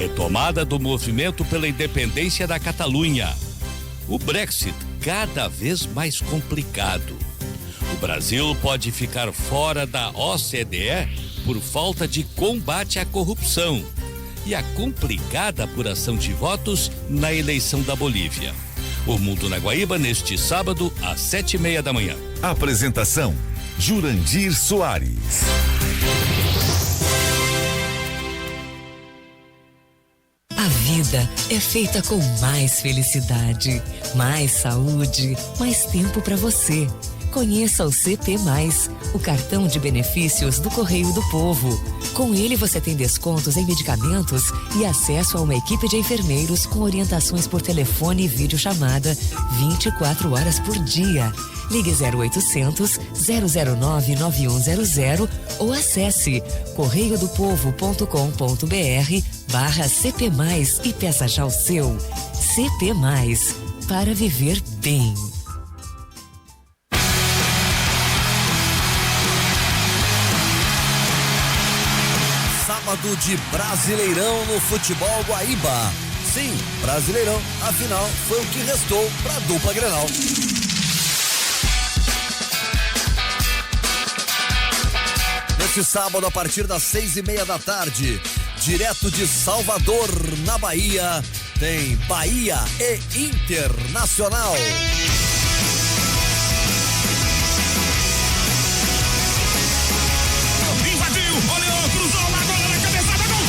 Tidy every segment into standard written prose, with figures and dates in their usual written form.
retomada do movimento pela independência da Catalunha. O Brexit cada vez mais complicado. O Brasil pode ficar fora da OCDE por falta de combate à corrupção. E a complicada apuração de votos na eleição da Bolívia. O Mundo na Guaíba neste sábado às 7:30 da manhã. Apresentação: Jurandir Soares. A vida é feita com mais felicidade, mais saúde, mais tempo para você. Conheça o CP+, o cartão de benefícios do Correio do Povo. Com ele você tem descontos em medicamentos e acesso a uma equipe de enfermeiros com orientações por telefone e videochamada 24 horas por dia. Ligue 0800 009 9100 ou acesse correiodopovo.com.br/CP+, e peça já o seu. CP+, para viver bem. Sábado de Brasileirão no futebol Guaíba. Sim, Brasileirão, afinal foi o que restou para a dupla Grenal. Neste sábado, a partir das 6:30 da tarde, direto de Salvador, na Bahia, tem Bahia e Internacional. Invadiu, olhou, cruzou, na bola na cabeçada, gol!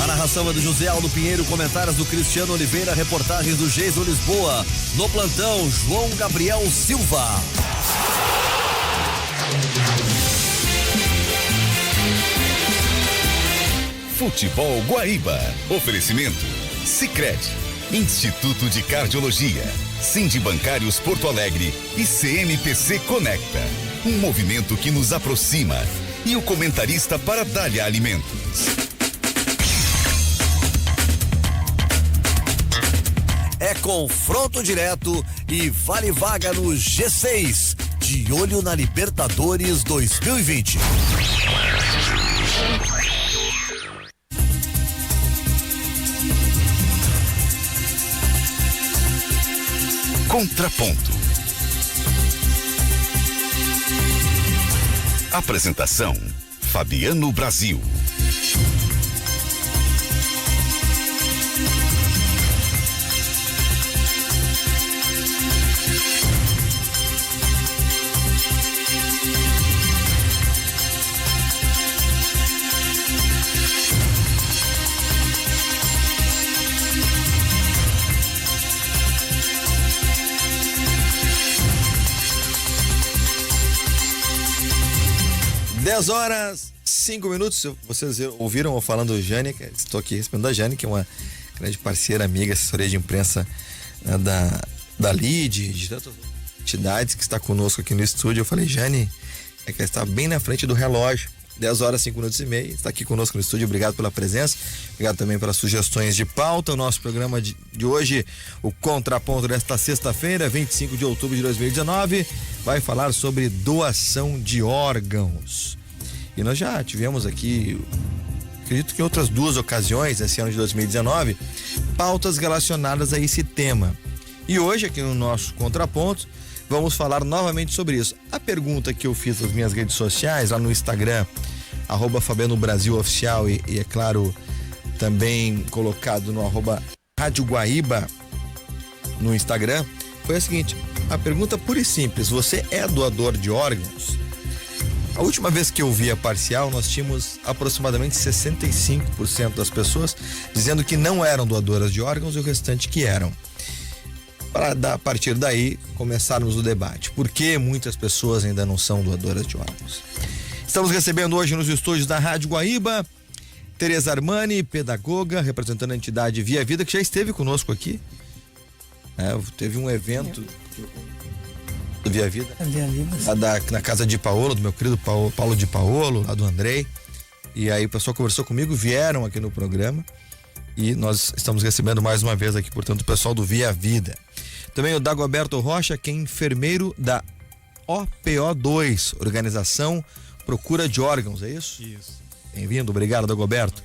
A narração é do José Aldo Pinheiro, comentários do Cristiano Oliveira, reportagens do Geiso Lisboa. No plantão, João Gabriel Silva. Futebol Guaíba. Oferecimento: Sicredi, Instituto de Cardiologia, Sindi Bancários Porto Alegre e CMPC Conecta. Um movimento que nos aproxima. E o comentarista para Dália Alimentos. É confronto direto e vale vaga no G6. De olho na Libertadores 2020. Contraponto. Apresentação: Fabiano Brasil. Dez horas, 5 minutos. Vocês ouviram eu falando Jane, estou aqui respondendo a Jane, que é uma grande parceira, amiga, assessoria de imprensa, né, da LID, de tantas entidades que está conosco aqui no estúdio. Eu falei, Jane, é que ela está bem na frente do relógio. 10 horas, 5 minutos e meio, está aqui conosco no estúdio. Obrigado pela presença, obrigado também pelas sugestões de pauta. O nosso programa de hoje, o Contraponto desta sexta-feira, 25 de outubro de 2019, vai falar sobre doação de órgãos. E nós já tivemos aqui, acredito que em outras 2 ocasiões, esse ano de 2019, pautas relacionadas a esse tema. E hoje, aqui no nosso Contraponto, vamos falar novamente sobre isso. A pergunta que eu fiz nas minhas redes sociais, lá no Instagram, @FabianoBrasilOficial e é claro, também colocado no @Rádio Guaíba no Instagram, foi a seguinte: a pergunta pura e simples: você é doador de órgãos? A última vez que eu vi a parcial, nós tínhamos aproximadamente 65% das pessoas dizendo que não eram doadoras de órgãos e o restante que eram. Para a partir daí começarmos o debate. Por que muitas pessoas ainda não são doadoras de órgãos? Estamos recebendo hoje nos estúdios da Rádio Guaíba Tereza Armani, pedagoga, representando a entidade Via Vida, que já esteve conosco aqui. Teve um evento do Via Vida, na casa de Paolo, do meu querido Paulo de Paolo, lá do Andrei. E aí o pessoal conversou comigo, vieram aqui no programa. E nós estamos recebendo mais uma vez aqui, portanto, o pessoal do Via Vida. Também o Dagoberto Rocha, que é enfermeiro da OPO2, Organização Procura de Órgãos, é isso? Isso. Bem-vindo, obrigado, Dagoberto.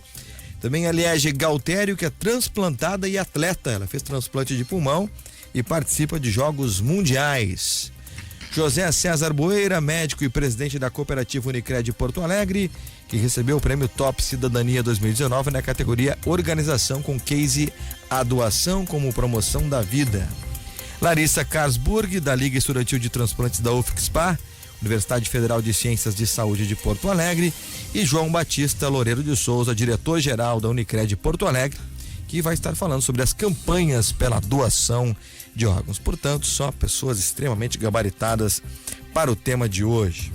Também a Liege Galtério, que é transplantada e atleta. Ela fez transplante de pulmão e participa de Jogos Mundiais. José César Boeira, médico e presidente da Cooperativa Unicred Porto Alegre, que recebeu o prêmio Top Cidadania 2019 na categoria Organização com Case A Doação como Promoção da Vida. Larissa Karsburg, da Liga Estudantil de Transplantes da UFSPA, Universidade Federal de Ciências de Saúde de Porto Alegre, e João Batista Loureiro de Souza, diretor-geral da Unicred Porto Alegre, que vai estar falando sobre as campanhas pela doação de órgãos. Portanto, só pessoas extremamente gabaritadas para o tema de hoje.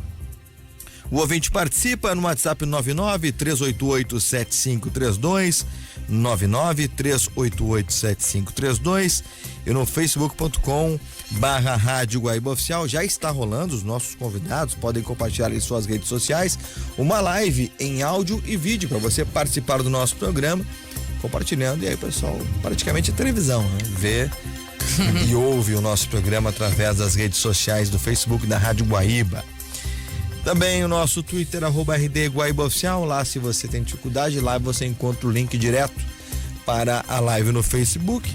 O ouvinte participa no WhatsApp 99-388-7532, 99-388-7532, e no facebook.com/Rádio Guaíba Oficial. Já está rolando, os nossos convidados podem compartilhar em suas redes sociais uma live em áudio e vídeo para você participar do nosso programa, compartilhando, e aí, pessoal, praticamente televisão, né? Vê e ouve o nosso programa através das redes sociais do Facebook da Rádio Guaíba. Também o nosso Twitter, @RD Guaíba Oficial. Lá, se você tem dificuldade, lá você encontra o link direto para a live no Facebook.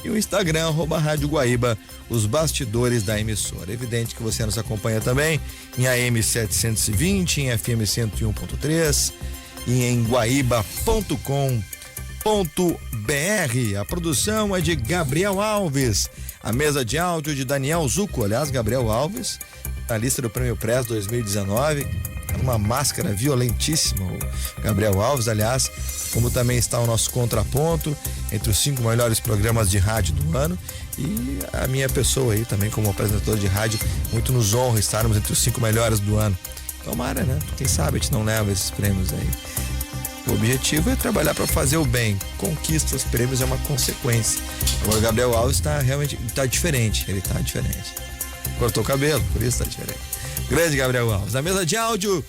E o Instagram, @Rádio Guaíba, os bastidores da emissora. É evidente que você nos acompanha também em AM 720, em FM 101.3 e em guaíba.com.br. A produção é de Gabriel Alves, a mesa de áudio de Daniel Zucco. Aliás, Gabriel Alves, na lista do Prêmio Press 2019, uma máscara violentíssima, o Gabriel Alves, aliás, como também está o nosso Contraponto, entre os 5 melhores programas de rádio do ano, e a minha pessoa aí também como apresentador de rádio, muito nos honra estarmos entre os 5 melhores do ano. Tomara, né? Quem sabe a gente não leva esses prêmios aí. O objetivo é trabalhar para fazer o bem. Conquista os prêmios é uma consequência. Agora o Gabriel Alves está diferente, ele está diferente. Cortou o cabelo, por isso está diferente. Grande Gabriel Alves. A mesa de áudio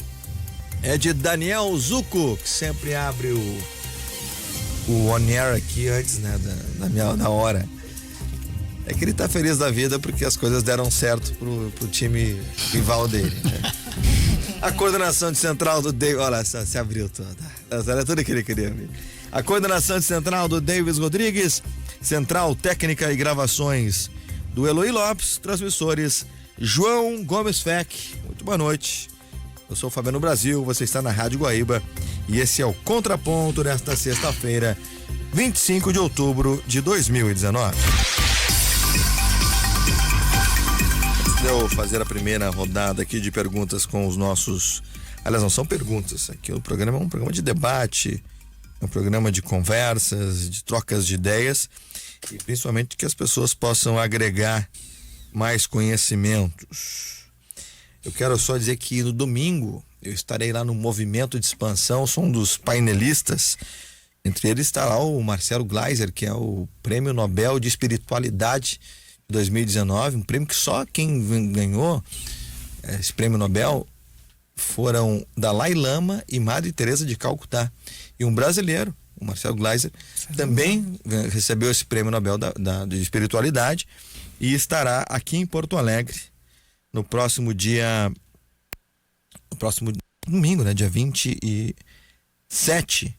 é de Daniel Zucco, que sempre abre o on-air aqui antes, né, da hora. É que ele tá feliz da vida porque as coisas deram certo pro time rival dele, né? A coordenação de central do Davis, olha só, se abriu toda. Era tudo que ele queria ver. A coordenação de central do Davis Rodrigues, central técnica e gravações do Eloy Lopes, transmissores João Gomes Feck. Muito boa noite. Eu sou o Fabiano Brasil, você está na Rádio Guaíba e esse é o Contraponto desta sexta-feira, 25 de outubro de 2019. Eu fazer a primeira rodada aqui de perguntas com os nossos... Aliás, não são perguntas, aqui o programa é um programa de debate, é um programa de conversas, de trocas de ideias e principalmente que as pessoas possam agregar mais conhecimentos. Eu quero só dizer que no domingo eu estarei lá no Movimento de Expansão, sou um dos painelistas, entre eles está lá o Marcelo Gleiser, que é o Prêmio Nobel de Espiritualidade 2019, um prêmio que só quem ganhou esse prêmio Nobel foram Dalai Lama e Madre Teresa de Calcutá, e um brasileiro, o Marcelo Gleiser, também recebeu esse prêmio Nobel de Espiritualidade e estará aqui em Porto Alegre no próximo domingo, né, dia 27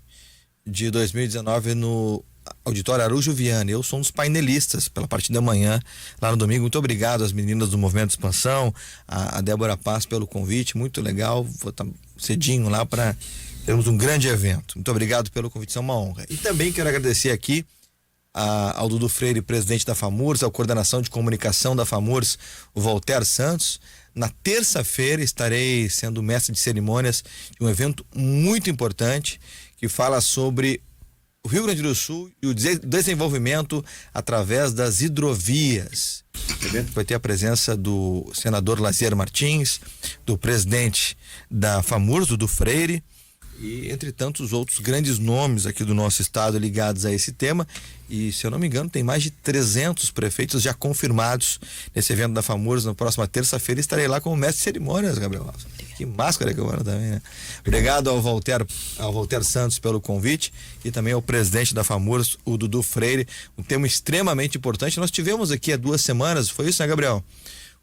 de 2019 no Auditório Araújo Viana. Eu sou um dos painelistas pela parte da manhã lá no domingo. Muito obrigado às meninas do Movimento de Expansão, a Débora Paz pelo convite, muito legal. Vou estar cedinho lá para termos um grande evento. Muito obrigado pelo convite, é uma honra. E também quero agradecer aqui ao Dudu Freire, presidente da FAMURS, à coordenação de comunicação da FAMURS, o Voltaire Santos. Na terça-feira estarei sendo mestre de cerimônias de um evento muito importante que fala sobre o Rio Grande do Sul e o desenvolvimento através das hidrovias. O evento vai ter a presença do senador Lazier Martins, do presidente da FAMURS, Dudu Freire, e entre tantos outros grandes nomes aqui do nosso estado ligados a esse tema. E, se eu não me engano, tem mais de 300 prefeitos já confirmados nesse evento da FAMURS. Na próxima terça-feira estarei lá como mestre de cerimônias, Gabriel. Que máscara que eu ando também, né? Obrigado ao Voltaire Santos pelo convite e também ao presidente da FAMURS, o Dudu Freire. Um tema extremamente importante. Nós tivemos aqui há 2 semanas, foi isso, né, Gabriel?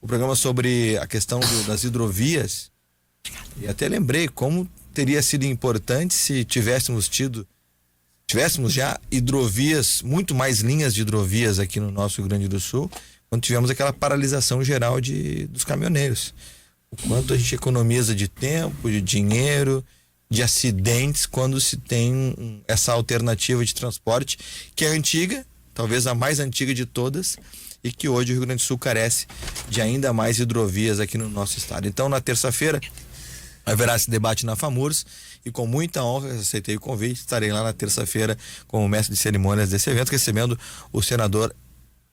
o programa sobre a questão das hidrovias, e até lembrei como teria sido importante se tivéssemos já hidrovias, muito mais linhas de hidrovias aqui no nosso Rio Grande do Sul, quando tivemos aquela paralisação geral dos caminhoneiros. O quanto a gente economiza de tempo, de dinheiro, de acidentes quando se tem essa alternativa de transporte que é antiga, talvez a mais antiga de todas, e que hoje o Rio Grande do Sul carece de ainda mais hidrovias aqui no nosso estado. Então, na terça-feira haverá esse debate na FAMURS e com muita honra aceitei o convite, estarei lá na terça-feira como mestre de cerimônias desse evento, recebendo o senador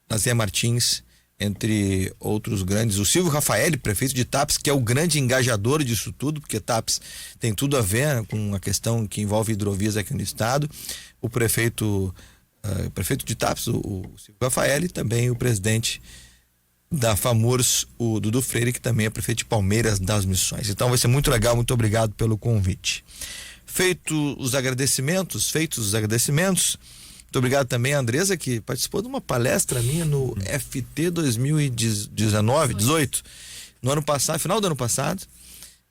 Nazé Martins, entre outros grandes, o Silvio Rafael, prefeito de Tapes, que é o grande engajador disso tudo, porque Tapes tem tudo a ver com a questão que envolve hidrovias aqui no estado, o prefeito de Tapes, o Silvio Rafael, e também o presidente da FAMURS, o Dudu Freire, que também é prefeito de Palmeiras das Missões. Então vai ser muito legal, muito obrigado pelo convite. Feitos os agradecimentos, muito obrigado também a Andresa, que participou de uma palestra minha no FT 2018, no ano passado, final do ano passado,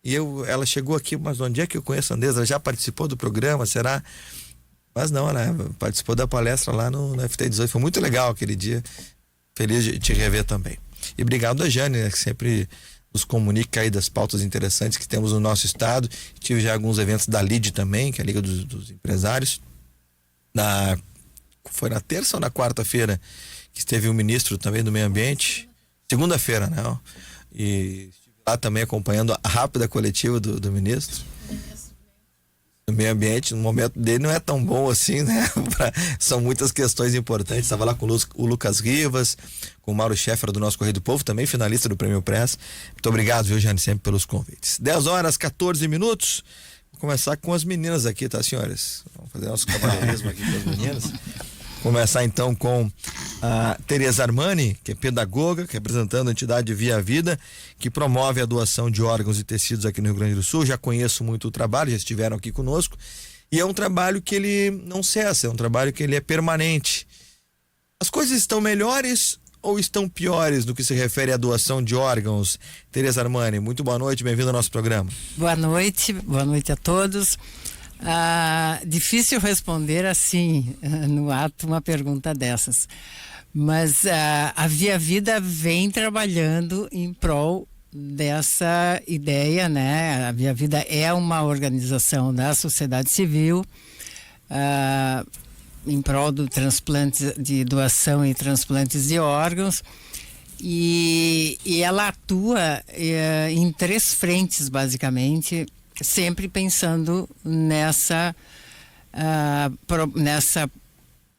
e ela chegou aqui, mas onde é que eu conheço a Andresa? Ela já participou do programa, será? Mas não, né? Participou da palestra lá no FT 18, foi muito legal aquele dia, feliz de te rever também. E obrigado a Jane, né, que sempre nos comunica aí das pautas interessantes que temos no nosso estado. Tive já alguns eventos da LID também, que é a Liga dos Empresários. Foi na terça ou na quarta-feira que esteve o ministro também do Meio Ambiente? Segunda-feira, né? E estive lá também acompanhando a rápida coletiva do ministro do Meio Ambiente. No momento dele não é tão bom assim, né? São muitas questões importantes. Estava lá com o Lucas Rivas, com o Mauro Scheffer do nosso Correio do Povo, também finalista do Prêmio Press. Muito obrigado, viu, Jane, sempre pelos convites. 10h14. Vou começar com as meninas aqui, tá, senhores? Vamos fazer nosso cavalheirismo aqui com as meninas. Começar então com a Tereza Armani, que é pedagoga, representando a entidade Via Vida, que promove a doação de órgãos e tecidos aqui no Rio Grande do Sul. Já conheço muito o trabalho, já estiveram aqui conosco, e é um trabalho que ele não cessa, é um trabalho que ele é permanente. As coisas estão melhores ou estão piores no que se refere à doação de órgãos? Tereza Armani, muito boa noite, bem-vindo ao nosso programa. Boa noite a todos. Difícil responder assim no ato uma pergunta dessas, mas a Via Vida vem trabalhando em prol dessa ideia, né? A Via Vida é uma organização da sociedade civil em prol do transplante, de doação e transplantes de órgãos, e ela atua em 3 frentes basicamente, sempre pensando nessa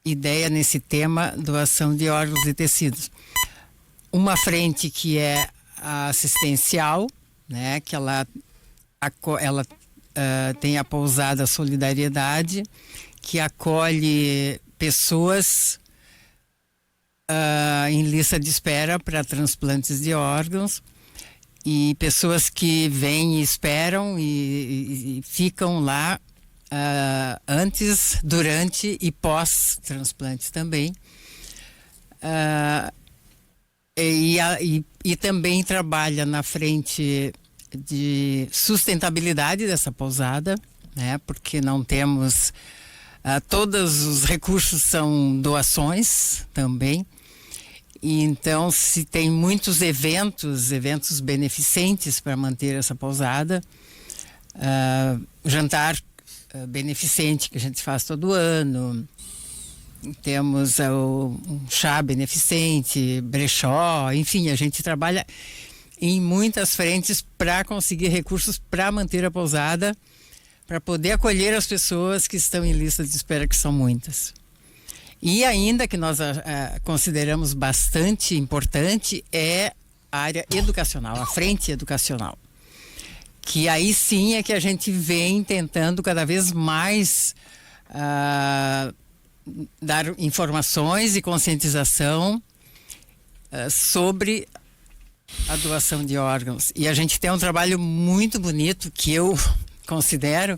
ideia, nesse tema, doação de órgãos e tecidos. Uma frente que é a assistencial, né, que ela tem a pousada Solidariedade, que acolhe pessoas em lista de espera para transplantes de órgãos, e pessoas que vêm e esperam e ficam lá antes, durante e pós-transplantes também. E também trabalha na frente de sustentabilidade dessa pousada, né? Porque não temos... todos os recursos são doações também. E então se tem muitos eventos beneficentes para manter essa pousada, jantar beneficente que a gente faz todo ano, temos um chá beneficente, brechó, enfim, a gente trabalha em muitas frentes para conseguir recursos para manter a pousada, para poder acolher as pessoas que estão em lista de espera, que são muitas. E ainda que nós consideramos bastante importante é a área educacional, a frente educacional. Que aí sim é que a gente vem tentando cada vez mais dar informações e conscientização sobre a doação de órgãos. E a gente tem um trabalho muito bonito que eu considero,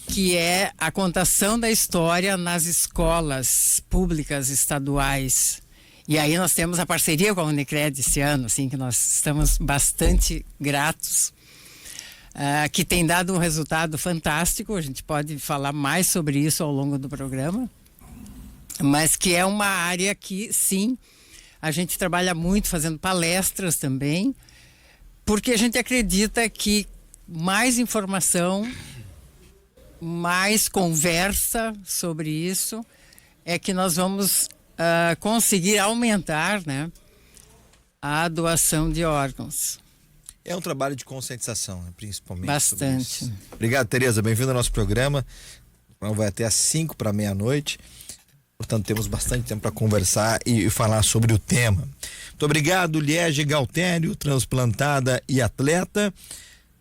que é a contação da história nas escolas públicas estaduais E aí nós temos a parceria com a Unicred esse ano, assim, que nós estamos bastante gratos, que tem dado um resultado fantástico. A gente pode falar mais sobre isso ao longo do programa, mas que é uma área que, sim, a gente trabalha muito fazendo palestras também, porque a gente acredita que mais informação, mais conversa sobre isso, é que nós vamos conseguir aumentar, né, a doação de órgãos. É um trabalho de conscientização, né, principalmente. Bastante. Obrigado, Tereza. Bem-vindo ao nosso programa. Vai até às 5 para meia-noite. Portanto, temos bastante tempo para conversar e falar sobre o tema. Muito obrigado, Liege Galtério, transplantada e atleta.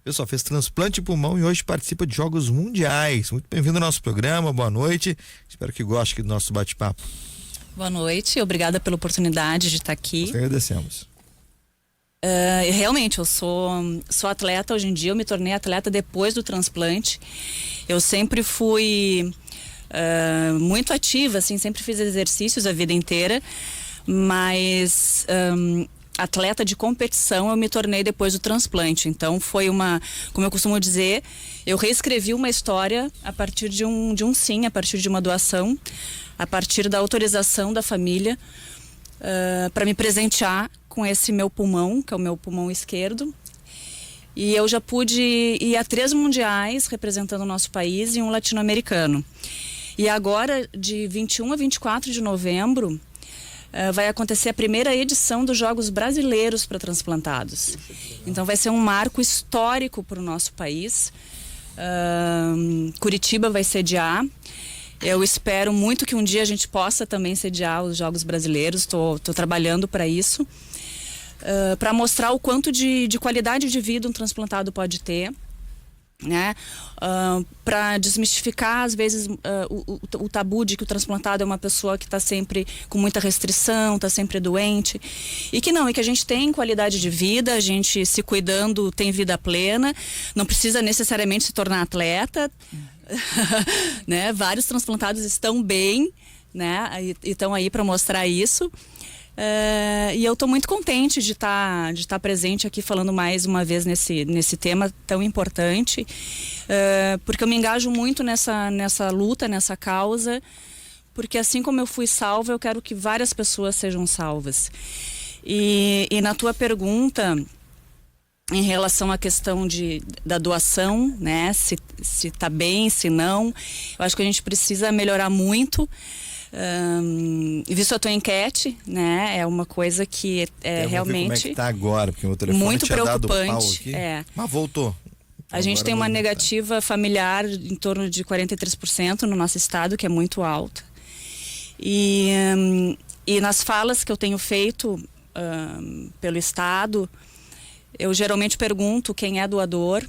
O pessoal fez transplante de pulmão e hoje participa de Jogos Mundiais. Muito bem-vindo ao nosso programa, boa noite. Espero que goste aqui do nosso bate-papo. Boa noite, obrigada pela oportunidade de estar aqui. Nós agradecemos. Realmente, eu sou atleta hoje em dia, eu me tornei atleta depois do transplante. Eu sempre fui muito ativa, assim, sempre fiz exercícios a vida inteira, mas atleta de competição eu me tornei depois do transplante. Então foi como eu costumo dizer, eu reescrevi uma história a partir de um sim, a partir de uma doação, a partir da autorização da família para me presentear com esse meu pulmão, que é o meu pulmão esquerdo. E eu já pude ir a 3 mundiais representando o nosso país e um latino-americano. E agora, de 21 a 24 de novembro, vai acontecer a primeira edição dos Jogos Brasileiros para Transplantados. Então vai ser um marco histórico para o nosso país. Curitiba vai sediar. Eu espero muito que um dia a gente possa também sediar os Jogos Brasileiros. Estou trabalhando para isso. Para mostrar o quanto de qualidade de vida um transplantado pode ter, né? Para desmistificar às vezes o tabu de que o transplantado é uma pessoa que está sempre com muita restrição, está sempre doente, e que a gente tem qualidade de vida, a gente se cuidando tem vida plena, não precisa necessariamente se tornar atleta, né? Vários transplantados estão bem, né? E estão aí para mostrar isso. E eu estou muito contente de estar presente aqui falando mais uma vez nesse tema tão importante, porque eu me engajo muito nessa luta, nessa causa, porque assim como eu fui salva, eu quero que várias pessoas sejam salvas. E na tua pergunta, em relação à questão da doação, né, se está bem, se não, eu acho que a gente precisa melhorar muito. Visto a tua enquete, né, é uma coisa que realmente como é que tá agora, porque o meu telefone muito tinha dado pau preocupante. aqui, mas voltou. A gente tem uma negativa familiar em torno de 43% no nosso estado, que é muito alta. E nas falas que eu tenho feito pelo estado, eu geralmente pergunto quem é doador,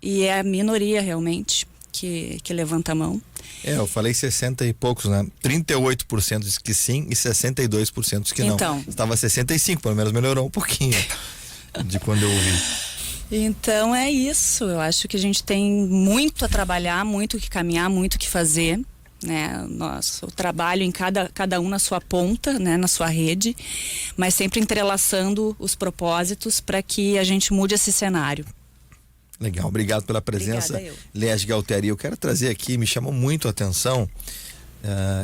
e é a minoria realmente que levanta a mão. Eu falei 60 e poucos, né? 38% diz que sim e 62% diz que não. Então, estava 65, pelo menos melhorou um pouquinho de quando eu ouvi. Então é isso, eu acho que a gente tem muito a trabalhar, muito que caminhar, muito que fazer, né? O trabalho em cada um na sua ponta, né? Na sua rede, mas sempre entrelaçando os propósitos para que a gente mude esse cenário. Legal, obrigado pela presença, Liege Galtério. Eu quero trazer aqui, me chamou muito a atenção,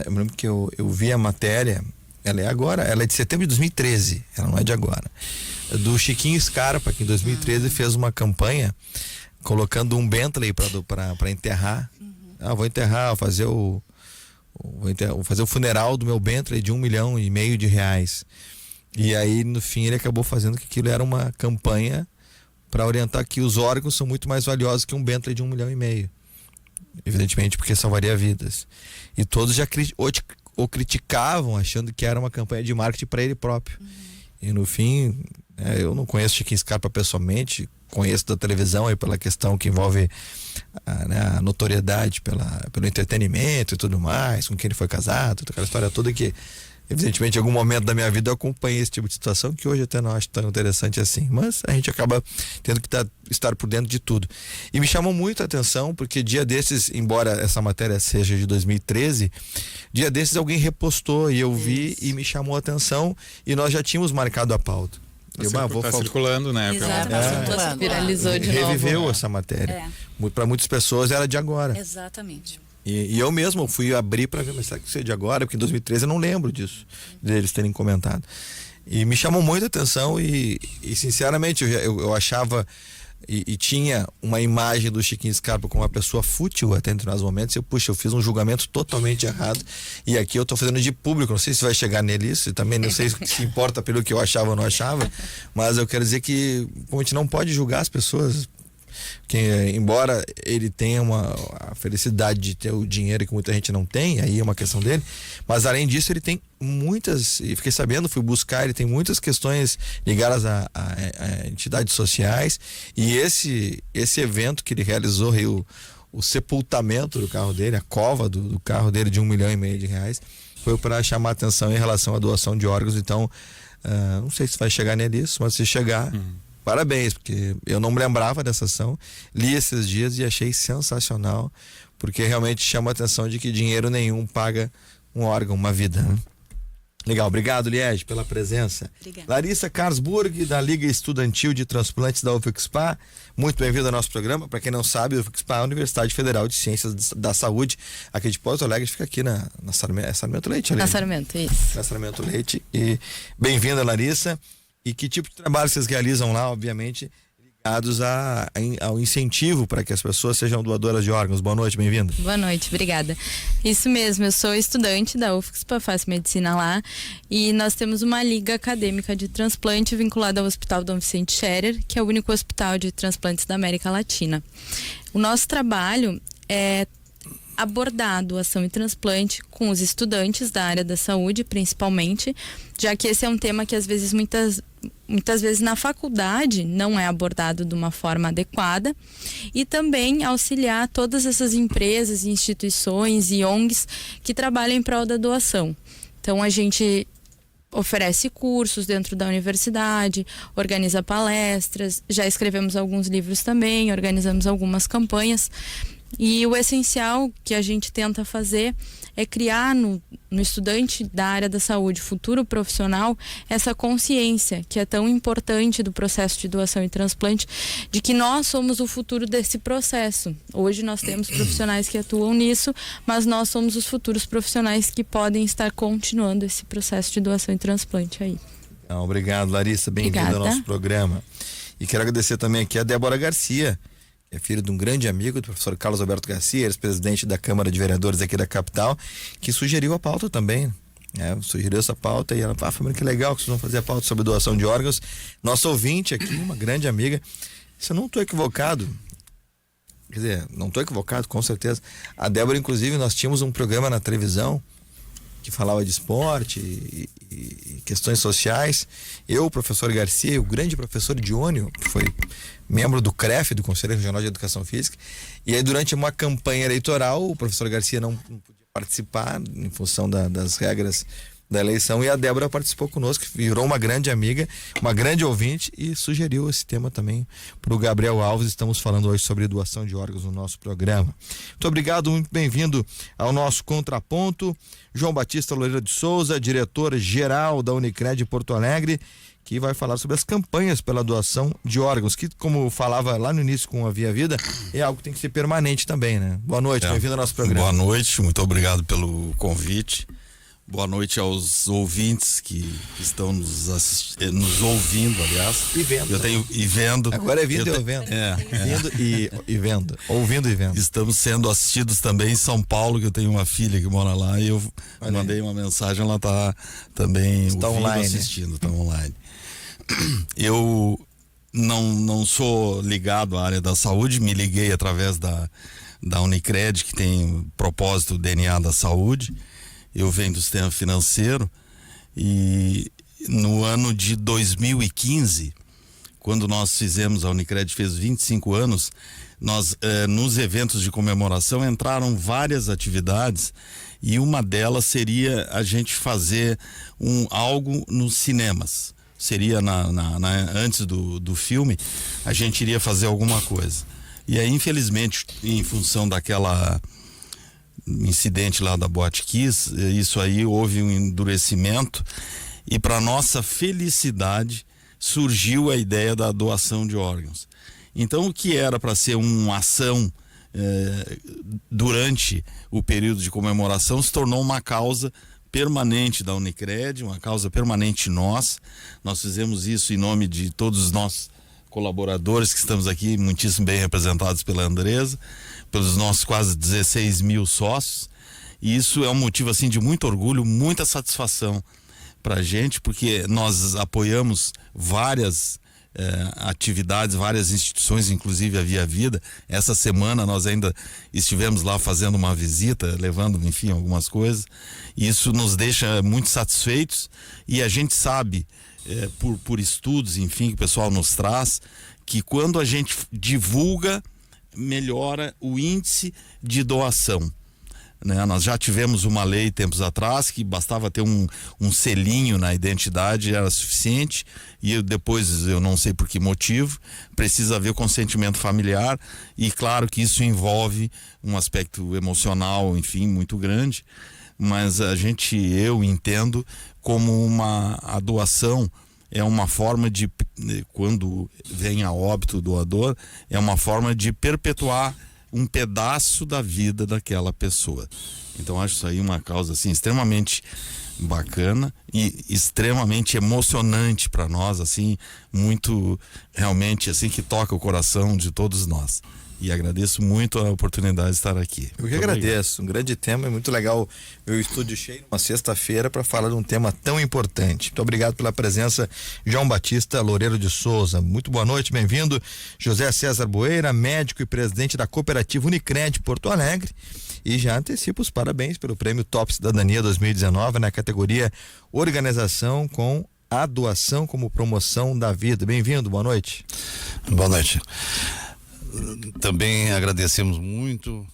eu me lembro que eu vi a matéria, ela é de setembro de 2013, ela não é de agora, do Chiquinho Scarpa, que em 2013 fez uma campanha colocando um Bentley para enterrar. Vou enterrar, vou fazer o funeral do meu Bentley de R$1,5 milhão. E aí no fim ele acabou fazendo que aquilo era uma campanha para orientar que os órgãos são muito mais valiosos que um Bentley de R$1,5 milhão. Evidentemente porque salvaria vidas. E todos já o criticavam, achando que era uma campanha de marketing para ele próprio. E no fim, eu não conheço Chiquinho Scarpa pessoalmente, conheço da televisão aí pela questão que envolve a notoriedade pelo entretenimento e tudo mais, com quem ele foi casado, aquela história toda que Evidentemente, em algum momento da minha vida eu acompanhei esse tipo de situação, que hoje até não acho tão interessante assim, mas a gente acaba tendo que estar por dentro de tudo. E me chamou muito a atenção, porque dia desses, embora essa matéria seja de 2013, dia desses alguém repostou e eu vi e me chamou a atenção, e nós já tínhamos marcado a pauta. Tá circulando, né? Viralizou de novo. Reviveu essa matéria. Para muitas pessoas era de agora. Exatamente. E eu mesmo fui abrir para ver, mas será que isso é de agora? Porque em 2013 eu não lembro disso, deles terem comentado. E me chamou muito a atenção e sinceramente, eu achava e tinha uma imagem do Chiquinho Scarpa como uma pessoa fútil até em determinados momentos. Eu fiz um julgamento totalmente errado. E aqui eu tô fazendo de público, não sei se vai chegar nele isso, e também não sei se importa pelo que eu achava ou não achava, mas eu quero dizer que a gente não pode julgar as pessoas. Embora ele tenha a felicidade de ter o dinheiro que muita gente não tem, aí é uma questão dele, mas além disso ele tem muitas, e fiquei sabendo, fui buscar, ele tem muitas questões ligadas a entidades sociais, e esse evento que ele realizou, o sepultamento do carro dele, a cova do carro dele de R$1,5 milhão, foi para chamar a atenção em relação à doação de órgãos. Então não sei se vai chegar nisso, mas se chegar, parabéns, porque eu não me lembrava dessa ação, li esses dias e achei sensacional, porque realmente chama a atenção de que dinheiro nenhum paga um órgão, uma vida, né? Legal, obrigado, Liege, pela presença. Obrigada. Larissa Carlsburg, da Liga Estudantil de Transplantes da UFSPA, muito bem-vindo ao nosso programa. Para quem não sabe, a UFSPA é a Universidade Federal de Ciências da Saúde, aqui de Porto Alegre, fica aqui na Sarmento Leite. Ali, Na Sarmento, isso. Na Sarmento Leite. E bem-vinda, Larissa. E que tipo de trabalho vocês realizam lá, obviamente, ligados ao incentivo para que as pessoas sejam doadoras de órgãos? Boa noite, bem-vindo. Boa noite, obrigada. Isso mesmo, eu sou estudante da UFSPA, faço medicina lá, e nós temos uma liga acadêmica de transplante vinculada ao Hospital Dom Vicente Scherer, que é o único hospital de transplantes da América Latina. O nosso trabalho é abordar a doação e transplante com os estudantes da área da saúde, principalmente, já que esse é um tema que às vezes muitas vezes na faculdade não é abordado de uma forma adequada, e também auxiliar todas essas empresas, instituições e ONGs que trabalham em prol da doação. Então a gente oferece cursos dentro da universidade, organiza palestras, já escrevemos alguns livros também, organizamos algumas campanhas. E o essencial que a gente tenta fazer é criar no estudante da área da saúde, futuro profissional, essa consciência que é tão importante do processo de doação e transplante, de que nós somos o futuro desse processo. Hoje nós temos profissionais que atuam nisso, mas nós somos os futuros profissionais que podem estar continuando esse processo de doação e transplante aí. Obrigado, Larissa, bem-vinda ao nosso programa. E quero agradecer também aqui a Débora Garcia, é filho de um grande amigo do professor Carlos Alberto Garcia, ex-presidente da Câmara de Vereadores aqui da capital, que sugeriu a pauta também. Sugeriu essa pauta e ela falou: família, que legal que vocês vão fazer a pauta sobre doação de órgãos. Nosso ouvinte aqui, uma grande amiga. Se eu não estou equivocado, quer dizer, não estou equivocado, com certeza. A Débora, inclusive, nós tínhamos um programa na televisão que falava de esporte e questões sociais. Eu, o professor Garcia, o grande professor Diônio, que foi membro do CREF, do Conselho Regional de Educação Física, e aí durante uma campanha eleitoral o professor Garcia não podia participar em função das regras da eleição, e a Débora participou conosco, virou uma grande amiga, uma grande ouvinte, e sugeriu esse tema também para o Gabriel Alves. Estamos falando hoje sobre doação de órgãos no nosso programa. Muito obrigado, muito bem-vindo ao nosso Contraponto, João Batista Loureiro de Souza, diretor-geral da Unicred Porto Alegre, que vai falar sobre as campanhas pela doação de órgãos, que, como falava lá no início com a Via Vida, é algo que tem que ser permanente também, né? Boa noite, bem-vindo ao nosso programa. Boa noite, muito obrigado pelo convite. Boa noite aos ouvintes que estão nos ouvindo, aliás. E vendo. E vendo. Agora é vindo e ouvindo. Vindo e vendo. Ouvindo e vendo. Estamos sendo assistidos também em São Paulo, que eu tenho uma filha que mora lá, e eu mandei uma mensagem, ela está também online, assistindo, está online. Eu não sou ligado à área da saúde, me liguei através da Unicred, que tem propósito DNA da saúde. Eu venho do sistema financeiro, e no ano de 2015, quando nós fizemos, a Unicred fez 25 anos, nós nos eventos de comemoração entraram várias atividades, e uma delas seria a gente fazer algo nos cinemas. Seria antes do filme, a gente iria fazer alguma coisa. E aí, infelizmente, em função daquela incidente lá da Boate Kiss, isso aí houve um endurecimento, e para nossa felicidade surgiu a ideia da doação de órgãos. Então, o que era para ser uma ação durante o período de comemoração se tornou uma causa permanente da Unicred, uma causa permanente nossa. Nós fizemos isso em nome de todos os nossos colaboradores que estamos aqui, muitíssimo bem representados pela Andresa, pelos nossos quase 16 mil sócios, e isso é um motivo assim de muito orgulho, muita satisfação para a gente, porque nós apoiamos várias atividades, várias instituições, inclusive a Via Vida. Essa semana nós ainda estivemos lá fazendo uma visita, levando, enfim, algumas coisas. Isso nos deixa muito satisfeitos, e a gente sabe, por estudos, enfim, que o pessoal nos traz, que quando a gente divulga, melhora o índice de doação. Nós já tivemos uma lei tempos atrás que bastava ter um selinho na identidade, era suficiente, e depois, eu não sei por que motivo, precisa haver consentimento familiar, e claro que isso envolve um aspecto emocional, enfim, muito grande, mas eu entendo como a doação é uma forma de, quando vem a óbito o doador, é uma forma de perpetuar um pedaço da vida daquela pessoa. Então acho isso aí uma causa assim extremamente bacana e extremamente emocionante para nós, assim, muito realmente assim, que toca o coração de todos nós. E agradeço muito a oportunidade de estar aqui. Eu que agradeço, um grande tema, é muito legal meu estúdio cheio uma sexta-feira para falar de um tema tão importante. Muito obrigado pela presença, João Batista Loureiro de Souza. Muito boa noite, bem-vindo. José César Boeira, médico e presidente da cooperativa Unicred Porto Alegre. E já antecipo os parabéns pelo prêmio Top Cidadania 2019 na categoria Organização com a doação como promoção da vida. Bem-vindo, boa noite. Boa noite. Também agradecemos muito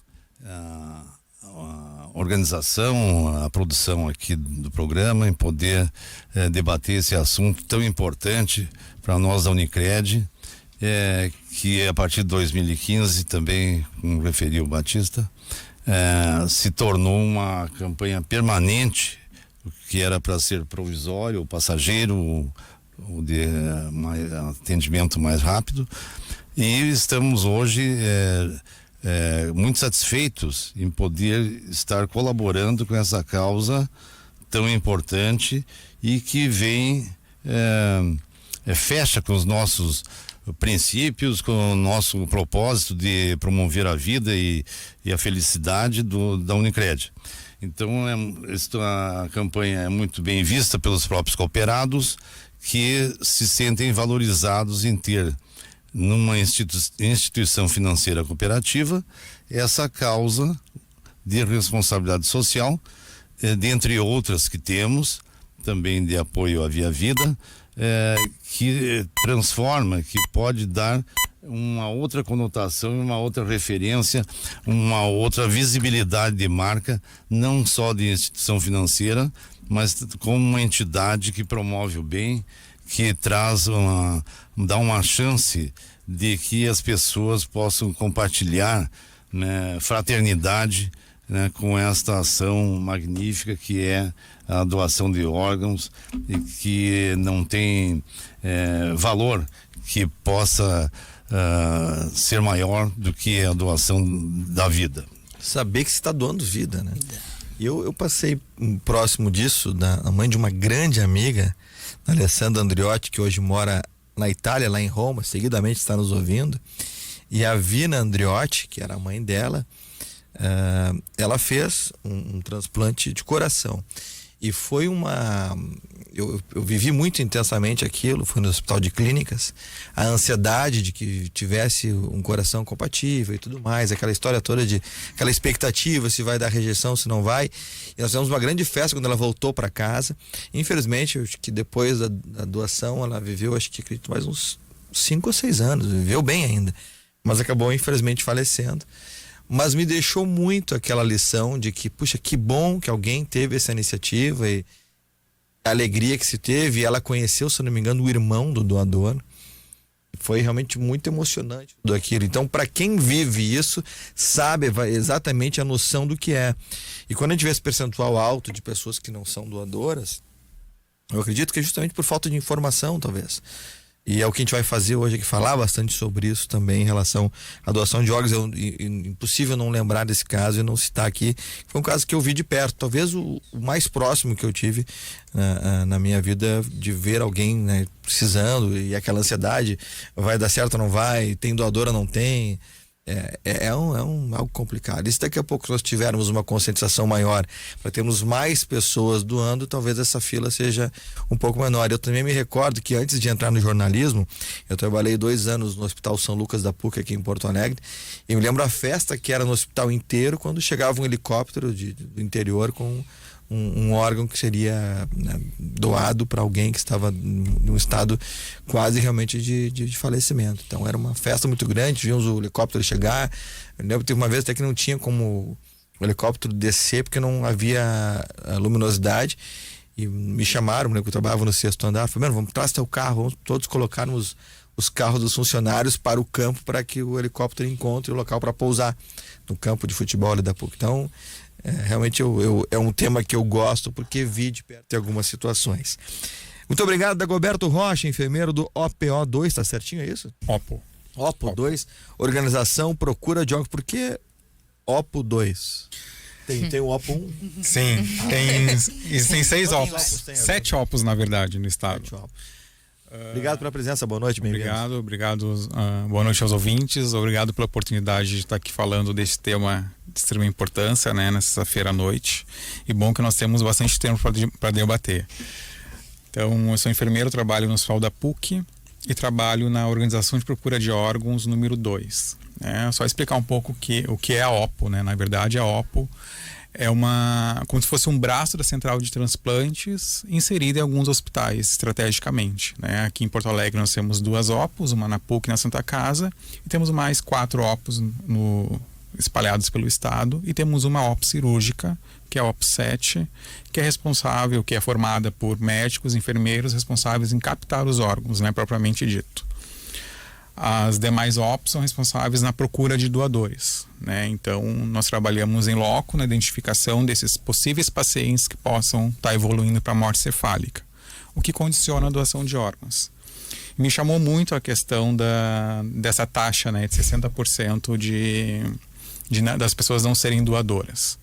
a organização, a produção aqui do programa, em poder debater esse assunto tão importante para nós da Unicred, que a partir de 2015, também, como referiu o Batista, se tornou uma campanha permanente, que era para ser provisório, passageiro, ou de atendimento mais rápido. E estamos hoje muito satisfeitos em poder estar colaborando com essa causa tão importante e que vem, fecha com os nossos princípios, com o nosso propósito de promover a vida e a felicidade da Unicred. Então, a campanha é muito bem vista pelos próprios cooperados, que se sentem valorizados em ter numa instituição financeira cooperativa essa causa de responsabilidade social, dentre outras que temos, também de apoio à Via Vida, que transforma, que pode dar uma outra conotação, uma outra referência, uma outra visibilidade de marca, não só de instituição financeira, mas como uma entidade que promove o bem, que dá uma chance de que as pessoas possam compartilhar, né, fraternidade, né, com esta ação magnífica que é a doação de órgãos, e que não tem valor que possa ser maior do que a doação da vida. Saber que você está doando vida, né? Eu passei próximo disso, da mãe de uma grande amiga, Alessandra Andriotti, que hoje mora na Itália, lá em Roma, seguidamente está nos ouvindo, e a Vina Andriotti, que era a mãe dela, ela fez um transplante de coração, e foi eu vivi muito intensamente aquilo. Fui no Hospital de Clínicas, a ansiedade de que tivesse um coração compatível e tudo mais, aquela história toda aquela expectativa, se vai dar rejeição, se não vai. E nós fizemos uma grande festa quando ela voltou para casa. Infelizmente, acho que depois da doação ela viveu, acho que acredito, mais uns 5 ou 6 anos, viveu bem ainda, mas acabou infelizmente falecendo. Mas me deixou muito aquela lição de que, puxa, que bom que alguém teve essa iniciativa e a alegria que se teve. Ela conheceu, se não me engano, o irmão do doador. Foi realmente muito emocionante tudo aquilo. Então, para quem vive isso, sabe exatamente a noção do que é. E quando a gente vê esse percentual alto de pessoas que não são doadoras, eu acredito que é justamente por falta de informação, talvez. E é o que a gente vai fazer hoje aqui, falar bastante sobre isso também em relação à doação de órgãos. Impossível não lembrar desse caso e não citar aqui. Foi um caso que eu vi de perto, talvez o mais próximo que eu tive na minha vida, de ver alguém, né, precisando, e aquela ansiedade, vai dar certo ou não vai, tem doador ou não tem. Algo complicado. E se daqui a pouco nós tivermos uma conscientização maior, para termos mais pessoas doando, talvez essa fila seja um pouco menor. Eu também me recordo que antes de entrar no jornalismo, eu trabalhei 2 anos no Hospital São Lucas da PUC aqui em Porto Alegre, e me lembro a festa que era no hospital inteiro quando chegava um helicóptero do interior com um órgão que seria, né, doado para alguém que estava num estado quase realmente de falecimento. Então era uma festa muito grande, vimos o helicóptero chegar. Eu lembro que teve uma vez até que não tinha como o helicóptero descer porque não havia luminosidade, e me chamaram, né, que eu trabalhava no 6º andar, falaram: vamos trazer teu carro, vamos todos colocarmos os carros dos funcionários para o campo, para que o helicóptero encontre o local para pousar no campo de futebol ali da PUC. Então realmente é um tema que eu gosto, porque vi de perto em algumas situações. Muito obrigado, Dagoberto Rocha, enfermeiro do OPO2, tá certinho, é isso? OPO2, Organização Procura de Órgãos. Por que OPO2? Tem o OPO1? Sim, existem 6 OPOs, 7 OPOs na verdade no estado. Obrigado pela presença, boa noite, bem-vindo. Obrigado, boa noite aos ouvintes, obrigado pela oportunidade de estar aqui falando desse tema de extrema importância, né, na sexta-feira à noite, e bom que nós temos bastante tempo para debater. Então, eu sou enfermeiro, trabalho no Hospital da PUC e trabalho na Organização de Procura de Órgãos número 2. Só explicar um pouco o que é a OPO, né? Na verdade, a OPO é como se fosse um braço da central de transplantes inserido em alguns hospitais estrategicamente, né? Aqui em Porto Alegre nós temos 2 OPOs, uma na PUC e na Santa Casa, e temos mais 4 OPOs espalhados pelo estado, e temos uma OPO cirúrgica, que é a OPO 7, que é formada por médicos, enfermeiros responsáveis em captar os órgãos, né, propriamente dito. As demais OPs são responsáveis na procura de doadores, né? Então, nós trabalhamos em loco na identificação desses possíveis pacientes que possam estar evoluindo para a morte cefálica, o que condiciona a doação de órgãos. Me chamou muito a questão dessa taxa, né, de 60% das pessoas não serem doadoras.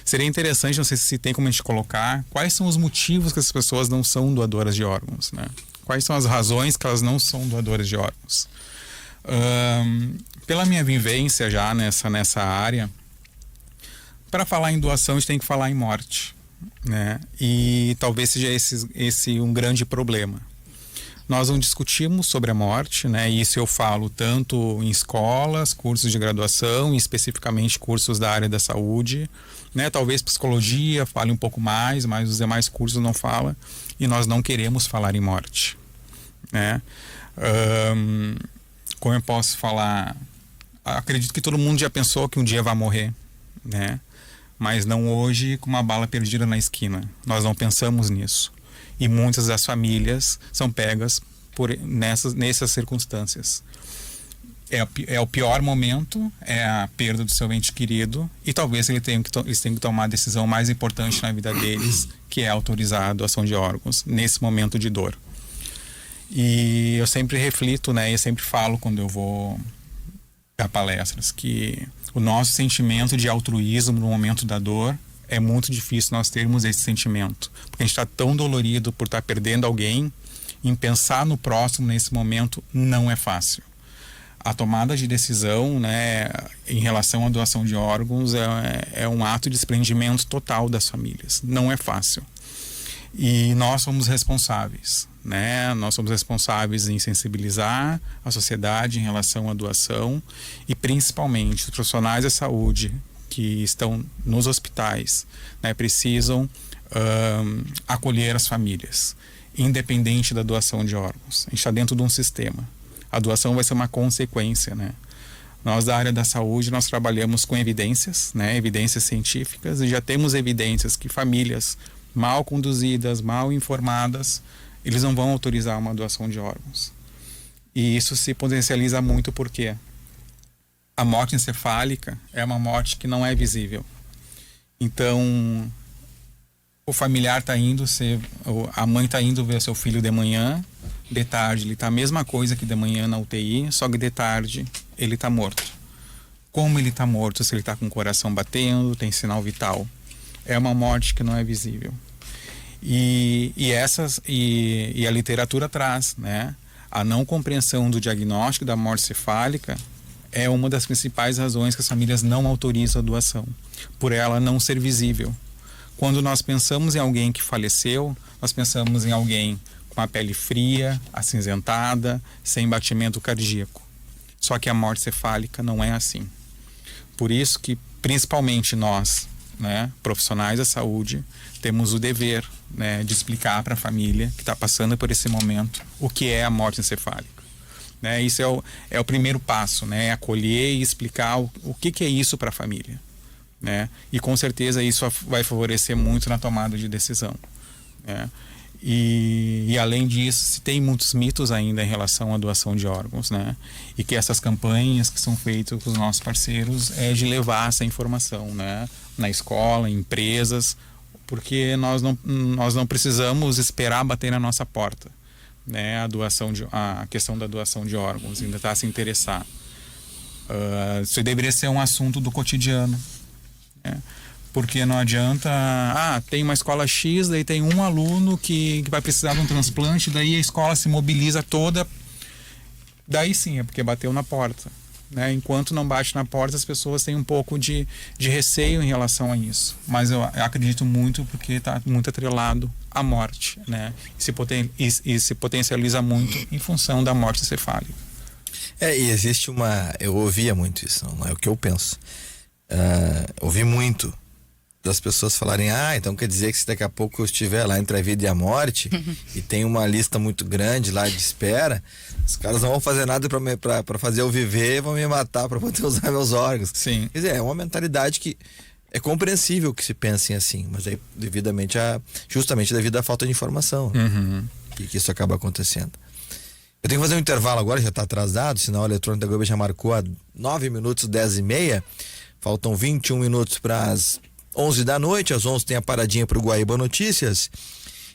Seria interessante, não sei se tem como a gente colocar, quais são os motivos que as pessoas não são doadoras de órgãos, né? Quais são as razões que elas não são doadoras de órgãos? Pela minha vivência já nessa área, para falar em doação a gente tem que falar em morte, né? E talvez seja esse um grande problema. Nós não discutimos sobre a morte, né? E isso eu falo tanto em escolas, cursos de graduação, e especificamente cursos da área da saúde, né? Talvez psicologia fale um pouco mais, mas os demais cursos não falam, e nós não queremos falar em morte, né? Como eu posso falar? Acredito que todo mundo já pensou que um dia vai morrer, né? Mas não hoje com uma bala perdida na esquina. Nós não pensamos nisso. E muitas das famílias são pegas nessas circunstâncias. É o pior momento, é a perda do seu ente querido, e talvez eles tenham que tomar a decisão mais importante na vida deles, que é autorizar a doação de órgãos nesse momento de dor. E eu sempre reflito, né, e eu sempre falo quando eu vou a palestras, que o nosso sentimento de altruísmo no momento da dor, é muito difícil nós termos esse sentimento, porque a gente está tão dolorido por estar perdendo alguém, em pensar no próximo nesse momento não é fácil. A tomada de decisão, né, em relação à doação de órgãos é um ato de desprendimento total das famílias, não é fácil. E nós somos responsáveis, né? Nós somos responsáveis em sensibilizar a sociedade em relação à doação, e principalmente os profissionais da saúde que estão nos hospitais, né, precisam acolher as famílias, independente da doação de órgãos. A gente está dentro de um sistema. A doação vai ser uma consequência, né? Nós da área da saúde, nós trabalhamos com evidências, né? Evidências científicas, e já temos evidências que famílias mal conduzidas, mal informadas, eles não vão autorizar uma doação de órgãos. E isso se potencializa muito porque a morte encefálica é uma morte que não é visível. Então, o familiar está indo, a mãe está indo ver seu filho de manhã, de tarde ele está a mesma coisa que de manhã na UTI, só que de tarde ele está morto. Como ele está morto? Se ele está com o coração batendo, tem sinal vital. É uma morte que não é visível. E a literatura traz, né? A não compreensão do diagnóstico da morte cefálica é uma das principais razões que as famílias não autorizam a doação, por ela não ser visível. Quando nós pensamos em alguém que faleceu, nós pensamos em alguém com a pele fria, acinzentada, sem batimento cardíaco. Só que a morte cefálica não é assim. Por isso que, principalmente nós, né, profissionais da saúde, temos o dever, né, de explicar para a família que está passando por esse momento o que é a morte encefálica. Né? Isso é o primeiro passo, né, acolher e explicar o que é isso para a família. Né? E com certeza isso vai favorecer muito na tomada de decisão. Né? E além disso, se tem muitos mitos ainda em relação à doação de órgãos, né? E que essas campanhas que são feitas com os nossos parceiros é de levar essa informação, né? Na escola, em empresas, porque nós não precisamos esperar bater na nossa porta, né? A questão da doação de órgãos, ainda está a se interessar. Isso deveria ser um assunto do cotidiano, né? Porque não adianta, tem uma escola X, daí tem um aluno que vai precisar de um transplante, daí a escola se mobiliza toda, daí sim, é porque bateu na porta, né? Enquanto não bate na porta, as pessoas têm um pouco de receio em relação a isso, mas eu acredito muito porque está muito atrelado à morte, né? E se potencializa muito em função da morte encefálica. E existe eu ouvia muito isso, não é o que eu penso, ouvi muito das pessoas falarem, então quer dizer que se daqui a pouco eu estiver lá entre a vida e a morte e tem uma lista muito grande lá de espera, os caras não vão fazer nada para fazer eu viver, vão me matar para poder usar meus órgãos. Sim. Quer dizer, é uma mentalidade que é compreensível que se pensem assim, mas aí justamente devido à falta de informação, que isso acaba acontecendo. Eu tenho que fazer um intervalo agora, já está atrasado, o sinal eletrônico da Globo já marcou a 9 minutos 10h30, faltam 21 minutos para as 11 da noite, às 11 tem a paradinha pro Guaíba Notícias.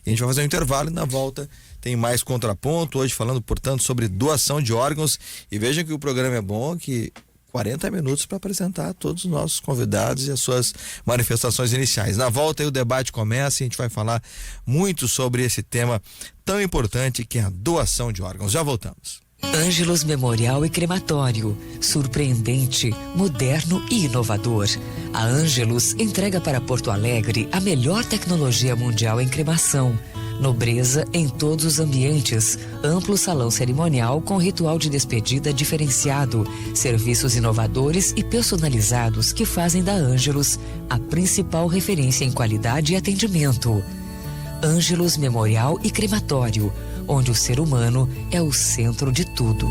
E a gente vai fazer um intervalo e na volta tem mais contraponto, hoje falando, portanto, sobre doação de órgãos. E vejam que o programa é bom, que 40 minutos para apresentar todos os nossos convidados e as suas manifestações iniciais. Na volta aí o debate começa e a gente vai falar muito sobre esse tema tão importante que é a doação de órgãos. Já voltamos. Ângelos Memorial e Crematório, surpreendente, moderno e inovador. A Ângelos entrega para Porto Alegre a melhor tecnologia mundial em cremação. Nobreza em todos os ambientes, amplo salão cerimonial com ritual de despedida diferenciado, serviços inovadores e personalizados que fazem da Ângelos a principal referência em qualidade e atendimento. Ângelos Memorial e Crematório, onde o ser humano é o centro de tudo.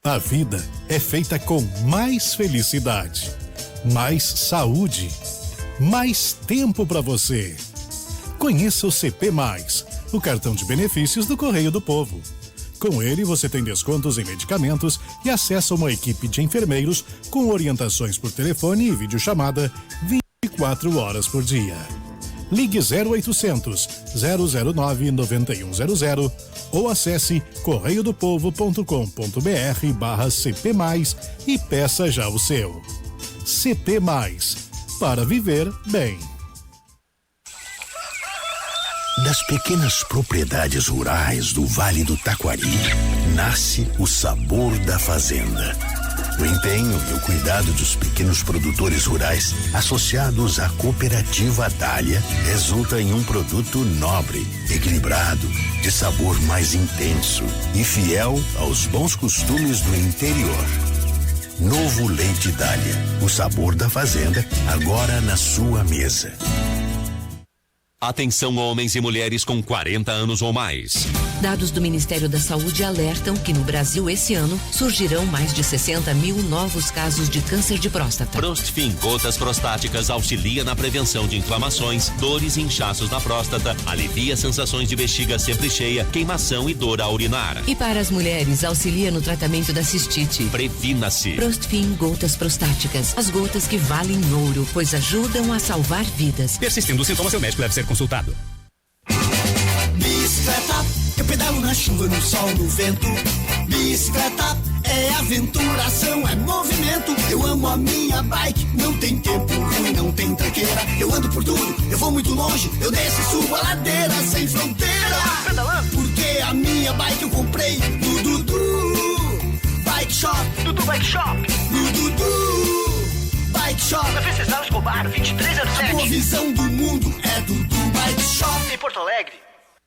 A vida é feita com mais felicidade, mais saúde, mais tempo para você. Conheça o CP+, o cartão de benefícios do Correio do Povo. Com ele você tem descontos em medicamentos e acesso a uma equipe de enfermeiros com orientações por telefone e videochamada 24 horas por dia. Ligue 0800 009 9100 ou acesse correiodopovo.com.br/CP+, e peça já o seu. CP+, para viver bem. Das pequenas propriedades rurais do Vale do Taquari, nasce o sabor da fazenda. O empenho e o cuidado dos pequenos produtores rurais, associados à cooperativa Dália, resulta em um produto nobre, equilibrado, de sabor mais intenso e fiel aos bons costumes do interior. Novo Leite Dália, o sabor da fazenda, agora na sua mesa. Atenção homens e mulheres com 40 anos ou mais. Dados do Ministério da Saúde alertam que no Brasil esse ano surgirão mais de 60 mil novos casos de câncer de próstata. Prostfin gotas prostáticas auxilia na prevenção de inflamações, dores e inchaços na próstata, alivia sensações de bexiga sempre cheia, queimação e dor ao urinar. E para as mulheres, auxilia no tratamento da cistite. Previna-se. Prostfin gotas prostáticas. As gotas que valem ouro, pois ajudam a salvar vidas. Persistindo os sintomas, seu médico deve ser consultado. Bicicleta, eu pedalo na chuva, no sol, no vento. Bicicleta é aventura, é movimento. Eu amo a minha bike, não tem tempo ruim, não tem tranqueira. Eu ando por tudo, eu vou muito longe, eu desço e subo a ladeira sem fronteira. Porque a minha bike eu comprei no Dudu Bike Shop. Dudu Bike Shop. No Dudu Bike Shop. Na Venceslau Escobar, 2307. A boa visão do mundo é Dudu Bike Shop. Em Porto Alegre.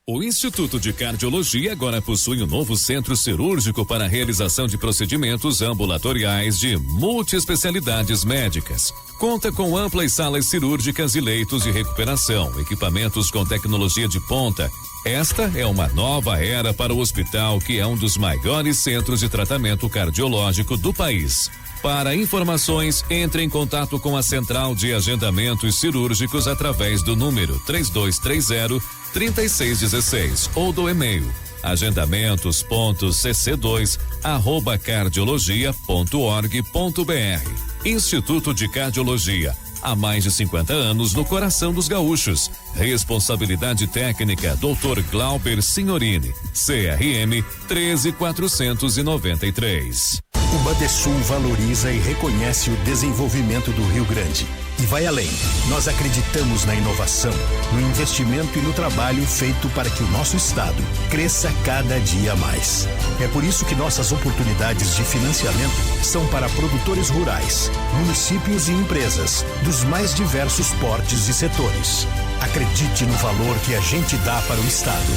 O Instituto de Cardiologia agora possui um novo centro cirúrgico para a realização de procedimentos ambulatoriais de multiespecialidades médicas. Conta com amplas salas cirúrgicas e leitos de recuperação, equipamentos com tecnologia de ponta. Esta é uma nova era para o hospital, que é um dos maiores centros de tratamento cardiológico do país. Para informações, entre em contato com a Central de Agendamentos Cirúrgicos através do número 3230-3616 ou do e-mail agendamentos.cc2@cardiologia.org.br. Instituto de Cardiologia, há mais de 50 anos no coração dos gaúchos. Responsabilidade técnica Dr. Glauber Signorini, CRM 13493. O Badesul valoriza e reconhece o desenvolvimento do Rio Grande e vai além. Nós acreditamos na inovação, no investimento e no trabalho feito para que o nosso estado cresça cada dia mais. É por isso que nossas oportunidades de financiamento são para produtores rurais, municípios e empresas dos mais diversos portes e setores. Acredite no valor que a gente dá para o estado.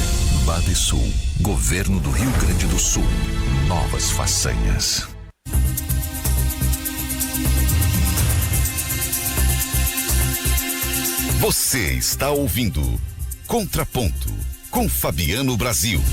Badesul, Governo do Rio Grande do Sul. Novas façanhas. Você está ouvindo Contraponto com Fabiano Brasil.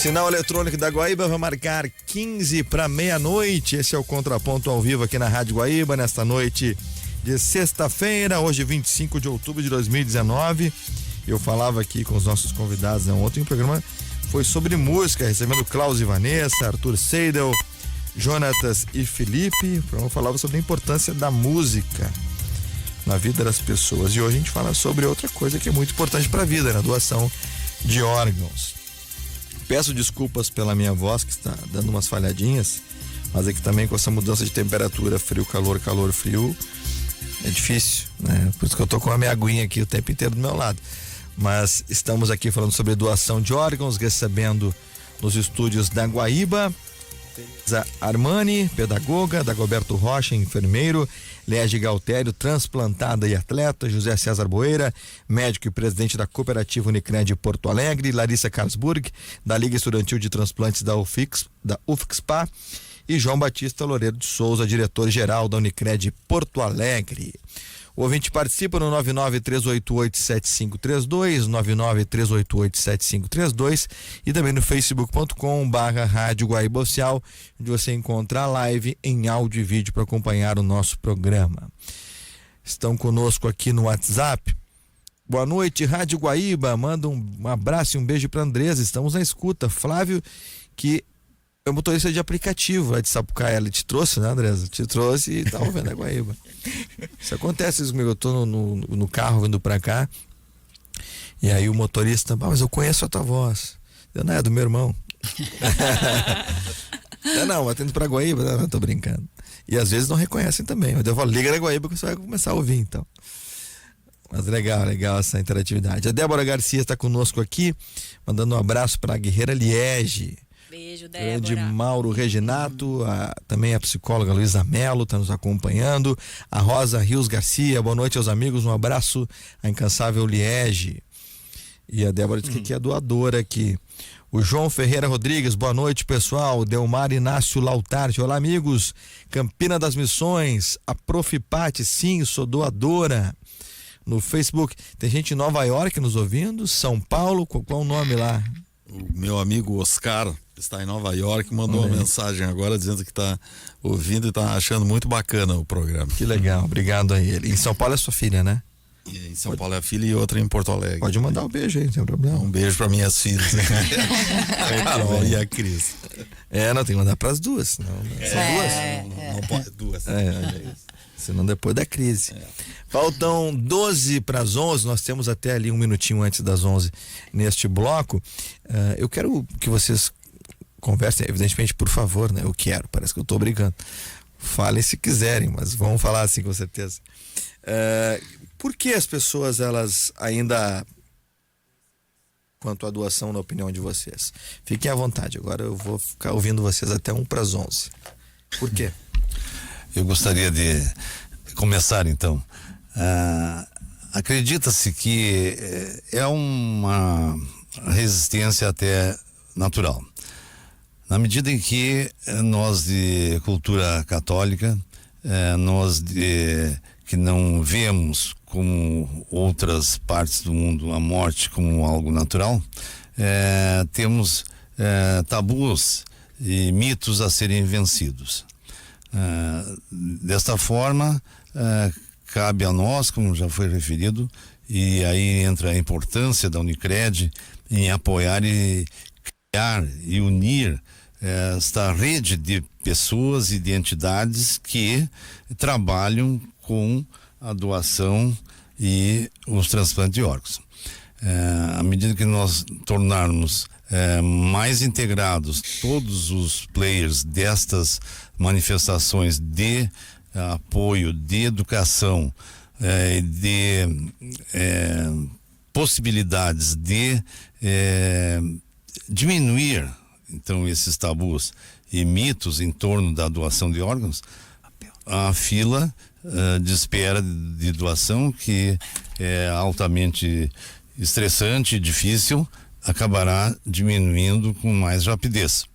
Sinal eletrônico da Guaíba vai marcar 15 para meia-noite. Esse é o Contraponto ao vivo aqui na Rádio Guaíba, nesta noite de sexta-feira, hoje 25 de outubro de 2019. Eu falava aqui com os nossos convidados, né? Ontem o programa foi sobre música, recebendo Klaus e Vanessa, Arthur Seidel, Jonatas e Felipe. O programa falava sobre a importância da música na vida das pessoas. E hoje a gente fala sobre outra coisa que é muito importante para a vida, né? A doação de órgãos. Peço desculpas pela minha voz, que está dando umas falhadinhas, mas é que também com essa mudança de temperatura, frio, calor, calor, frio, é difícil, né? Por isso que eu tô com a minha aguinha aqui o tempo inteiro do meu lado. Mas estamos aqui falando sobre doação de órgãos, recebendo nos estúdios da Guaíba Teresa Armani, pedagoga, Dagoberto Rocha, enfermeiro, Liege Galtério, transplantada e atleta, José César Boeira, médico e presidente da Cooperativa Unicred Porto Alegre, Larissa Karlsburg, da Liga Estudantil de Transplantes da UFSPA, e João Batista Loureiro de Souza, diretor-geral da Unicred Porto Alegre. O ouvinte participa no 993887532, 993887532 e também no facebook.com/Rádio Guaíba Oficial, onde você encontra a live em áudio e vídeo para acompanhar o nosso programa. Estão conosco aqui no WhatsApp Boa noite, Rádio Guaíba. Manda um abraço e um beijo para Andresa. Estamos na escuta. Flávio, que é motorista de aplicativo lá de Sapucaia. Ele te trouxe, né, Andresa? Te trouxe e tá ouvindo a Guaíba. Isso acontece isso comigo. Eu tô no carro vindo pra cá. E aí o motorista, mas eu conheço a tua voz. Eu não é do meu irmão. Não, atendo pra Guaíba. Não, tô brincando. E às vezes não reconhecem também. Eu falo, liga na Guaíba que você vai começar a ouvir, então. Mas legal essa interatividade. A Débora Garcia está conosco aqui, mandando um abraço para a Guerreira Liege. Beijo, Débora. De Mauro Reginato, também a psicóloga Luísa Mello está nos acompanhando. A Rosa Rios Garcia, boa noite aos amigos, um abraço à incansável Liege. E a Débora diz que aqui é doadora aqui. O João Ferreira Rodrigues, boa noite, pessoal. Delmar Inácio Lautarte, olá, amigos. Campina das Missões, a Profipate, sim, sou doadora. No Facebook, tem gente em Nova York nos ouvindo, São Paulo, qual o nome lá? O meu amigo Oscar está em Nova York, mandou uma mensagem agora dizendo que está ouvindo e está achando muito bacana o programa. Que legal, obrigado a ele. Em São Paulo é sua filha, né? E em São Paulo é a filha e outra em Porto Alegre. Pode mandar um beijo aí, não tem problema. Um beijo para minhas filhas. A Carol e a Cris. Não, tem que mandar para as duas. São duas? Não pode, duas. Senão depois da crise. Faltam 12 para as 11, nós temos até ali um minutinho antes das 11 neste bloco. Eu quero que vocês conversem, evidentemente, por favor, né? Eu quero, parece que eu estou brincando. Falem se quiserem, mas vamos falar assim com certeza. Por que as pessoas, elas ainda, quanto à doação, na opinião de vocês? Fiquem à vontade, agora eu vou ficar ouvindo vocês até 1 para as 11. Por quê? Eu gostaria de começar então. Acredita-se que é uma resistência até natural. Na medida em que nós de cultura católica, nós que não vemos como outras partes do mundo a morte como algo natural, temos tabus e mitos a serem vencidos. Desta forma, cabe a nós, como já foi referido, e aí entra a importância da Unicred em apoiar e criar e unir esta rede de pessoas e de entidades que trabalham com a doação e os transplantes de órgãos. À medida que nós tornarmos mais integrados todos os players destas manifestações de apoio, de educação, de possibilidades de diminuir então esses tabus e mitos em torno da doação de órgãos, a fila de espera de doação, que é altamente estressante e difícil, acabará diminuindo com mais rapidez.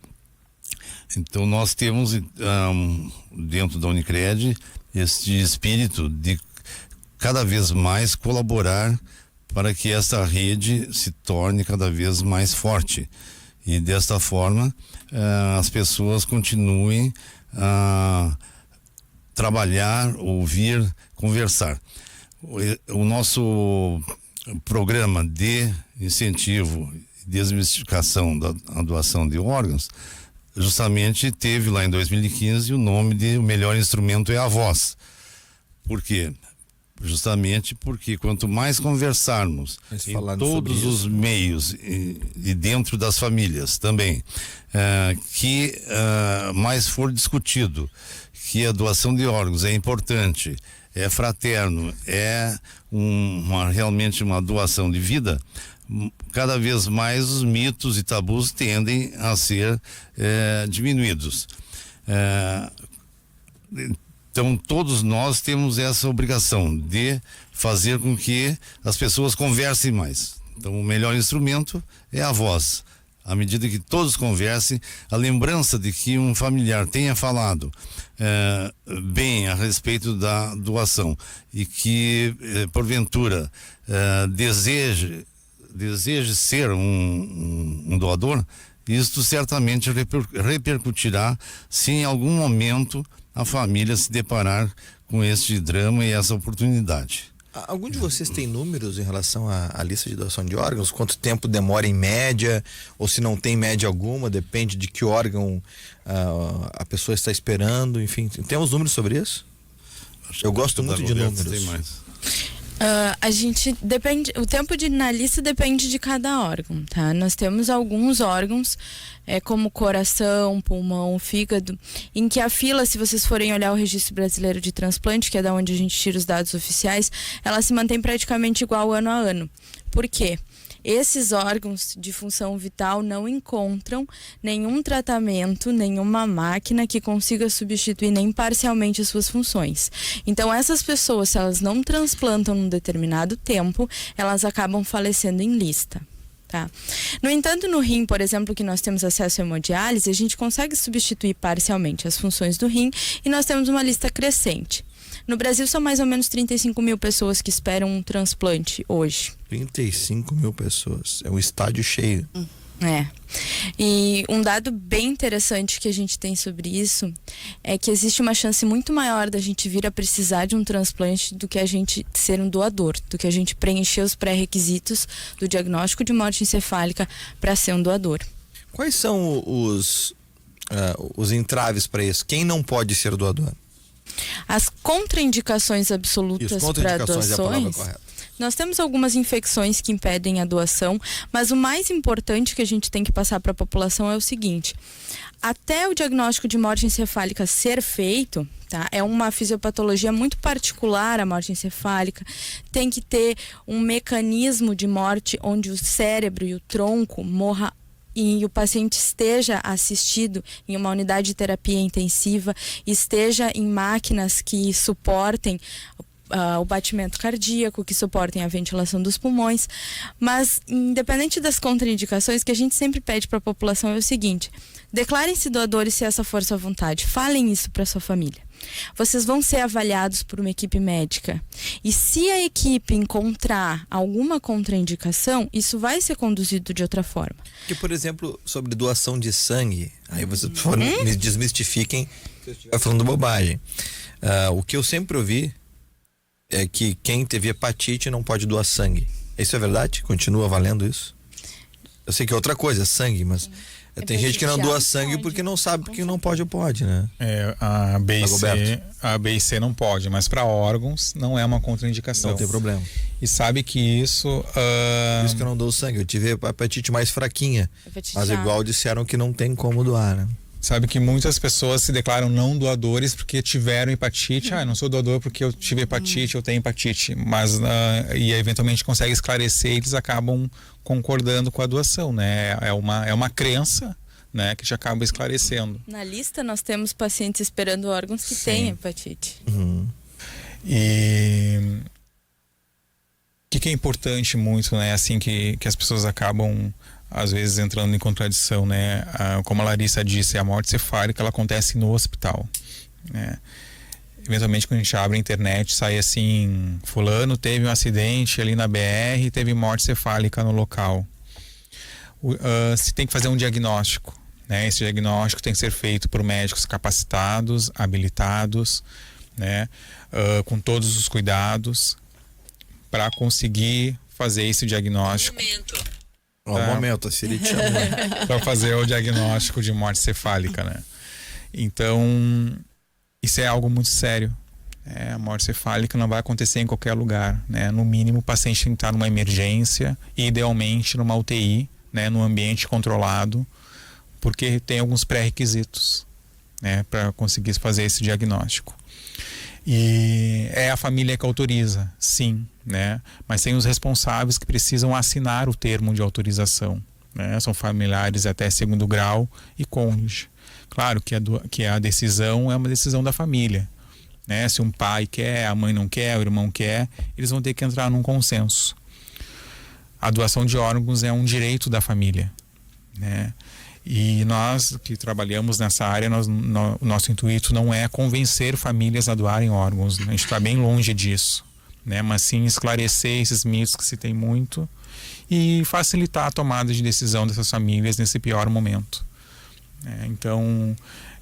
Então nós temos dentro da Unicred este espírito de cada vez mais colaborar para que essa rede se torne cada vez mais forte e desta forma as pessoas continuem a trabalhar, ouvir, conversar. O nosso programa de incentivo e desmistificação da doação de órgãos justamente teve lá em 2015 o nome de o melhor instrumento é a voz. Por quê? Justamente porque quanto mais conversarmos em todos os meios e dentro das famílias também, que mais for discutido que a doação de órgãos é importante, é fraterno, é realmente uma doação de vida, cada vez mais os mitos e tabus tendem a ser diminuídos. Então todos nós temos essa obrigação de fazer com que as pessoas conversem mais. Então o melhor instrumento é a voz. À medida que todos conversem, a lembrança de que um familiar tenha falado bem a respeito da doação e que porventura deseje ser um doador, isto certamente repercutirá se em algum momento a família se deparar com este drama e essa oportunidade. Algum de vocês tem números em relação à lista de doação de órgãos? Quanto tempo demora em média? Ou se não tem média alguma, depende de que órgão a pessoa está esperando? Enfim, temos números sobre isso? Eu gosto muito de números. A gente depende, o tempo na lista depende de cada órgão, tá? Nós temos alguns órgãos, como coração, pulmão, fígado, em que a fila, se vocês forem olhar o Registro Brasileiro de Transplante, que é da onde a gente tira os dados oficiais, ela se mantém praticamente igual ano a ano. Por quê? Esses órgãos de função vital não encontram nenhum tratamento, nenhuma máquina que consiga substituir nem parcialmente as suas funções. Então, essas pessoas, se elas não transplantam num determinado tempo, elas acabam falecendo em lista. Tá? No entanto, no rim, por exemplo, que nós temos acesso à hemodiálise, a gente consegue substituir parcialmente as funções do rim e nós temos uma lista crescente. No Brasil, são mais ou menos 35 mil pessoas que esperam um transplante hoje. 35 mil pessoas. É um estádio cheio. E um dado bem interessante que a gente tem sobre isso é que existe uma chance muito maior da gente vir a precisar de um transplante do que a gente ser um doador, do que a gente preencher os pré-requisitos do diagnóstico de morte encefálica para ser um doador. Quais são os entraves para isso? Quem não pode ser doador? As contraindicações absolutas para doações, nós temos algumas infecções que impedem a doação, mas o mais importante que a gente tem que passar para a população é o seguinte: até o diagnóstico de morte encefálica ser feito, tá? É uma fisiopatologia muito particular a morte encefálica, tem que ter um mecanismo de morte onde o cérebro e o tronco morra e o paciente esteja assistido em uma unidade de terapia intensiva, esteja em máquinas que suportem o batimento cardíaco, que suportem a ventilação dos pulmões. Mas, independente das contraindicações, que a gente sempre pede para a população é o seguinte: declarem-se doadores se essa for sua vontade, falem isso para sua família. Vocês vão ser avaliados por uma equipe médica e se a equipe encontrar alguma contraindicação, isso vai ser conduzido de outra forma. Que, por exemplo, sobre doação de sangue, aí vocês me desmistifiquem se eu estiver falando bobagem. O que eu sempre ouvi é que quem teve hepatite não pode doar sangue. Isso é verdade? Continua valendo isso? Eu sei que é outra coisa, sangue, mas tem gente que não doa sangue porque não sabe que não pode ou pode, né? A B e C não pode, mas para órgãos não é uma contraindicação. Não tem problema. E sabe que isso... Por isso que eu não dou sangue. Eu tive a hepatite mais fraquinha, mas igual disseram que não tem como doar, né? Sabe que muitas pessoas se declaram não doadores porque tiveram hepatite. Eu não sou doador porque eu tive hepatite, eu tenho hepatite. Mas, e eventualmente consegue esclarecer, eles acabam concordando com a doação, né? É uma crença, né, que já acaba esclarecendo. Na lista nós temos pacientes esperando órgãos que têm hepatite. E o que é importante muito, né? Assim que as pessoas acabam às vezes entrando em contradição, né? Como a Larissa disse, a morte cefálica ela acontece no hospital, né? Eventualmente, quando a gente abre a internet, sai assim: fulano teve um acidente ali na BR, teve morte cefálica no local. Se tem que fazer um diagnóstico, né? Esse diagnóstico tem que ser feito por médicos capacitados, habilitados, né? Com todos os cuidados para conseguir fazer esse diagnóstico. Momento, a Siri te chamou. Para fazer o diagnóstico de morte cefálica, né? Então, isso é algo muito sério. A morte cefálica não vai acontecer em qualquer lugar, né? No mínimo, o paciente tem que estar numa emergência e, idealmente, numa UTI, né? Num ambiente controlado, porque tem alguns pré-requisitos, né? Para conseguir fazer esse diagnóstico. E é a família que autoriza, sim, né? Mas tem os responsáveis que precisam assinar o termo de autorização, né? São familiares até 2º grau e cônjuge. Claro que a decisão é uma decisão da família, né? Se um pai quer, a mãe não quer, o irmão quer, eles vão ter que entrar num consenso. A doação de órgãos é um direito da família, né? E nós que trabalhamos nessa área, o nosso intuito não é convencer famílias a doarem órgãos, né? A gente está bem longe disso, né? Mas sim esclarecer esses mitos que se tem muito e facilitar a tomada de decisão dessas famílias nesse pior momento. Então,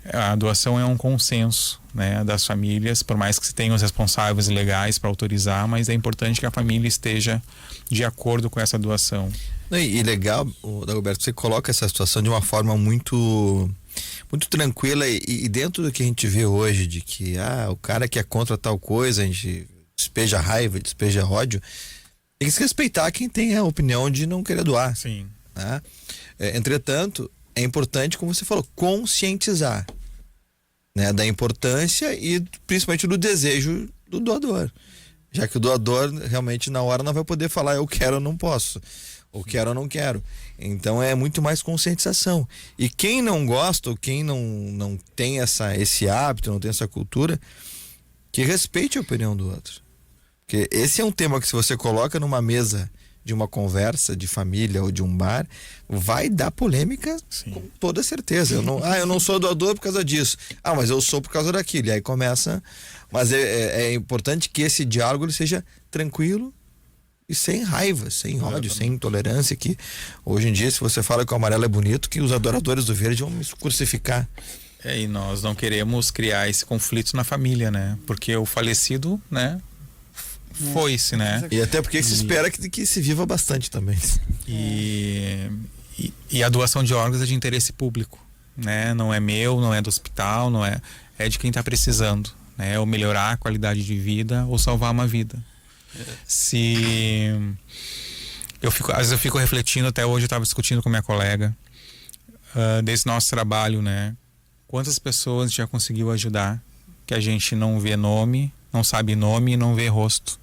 A doação é um consenso, né, das famílias, por mais que se tenham os responsáveis legais para autorizar, mas é importante que a família esteja de acordo com essa doação. E legal, Dagoberto, você coloca essa situação de uma forma muito tranquila e dentro do que a gente vê hoje, de que o cara que é contra tal coisa, a gente despeja raiva, despeja ódio, tem que se respeitar quem tem a opinião de não querer doar. Sim. Né? Entretanto, é importante, como você falou, conscientizar, né, da importância e principalmente do desejo do doador, já que o doador realmente na hora não vai poder falar eu quero ou não posso, ou quero ou não quero. Então é muito mais conscientização. E quem não gosta, ou quem não tem esse hábito, não tem essa cultura, que respeite a opinião do outro. Porque esse é um tema que, se você coloca numa mesa de uma conversa de família ou de um bar, vai dar polêmica. Sim. Com toda certeza. Eu não sou doador por causa disso. Mas eu sou por causa daquilo. E aí começa. Mas é importante que esse diálogo ele seja tranquilo e sem raiva, sem ódio, sem intolerância. Que hoje em dia, se você fala que o amarelo é bonito, que os adoradores do verde vão me crucificar. E nós não queremos criar esse conflito na família, né? Porque o falecido, né, foi-se, né? E até porque se espera que se viva bastante também. E a doação de órgãos é de interesse público, né? Não é meu, não é do hospital, não é de quem está precisando, né? Ou melhorar a qualidade de vida ou salvar uma vida. Às vezes eu fico refletindo, até hoje eu estava discutindo com minha colega desse nosso trabalho, né? Quantas pessoas a gente já conseguiu ajudar que a gente não vê nome, não sabe nome e não vê rosto.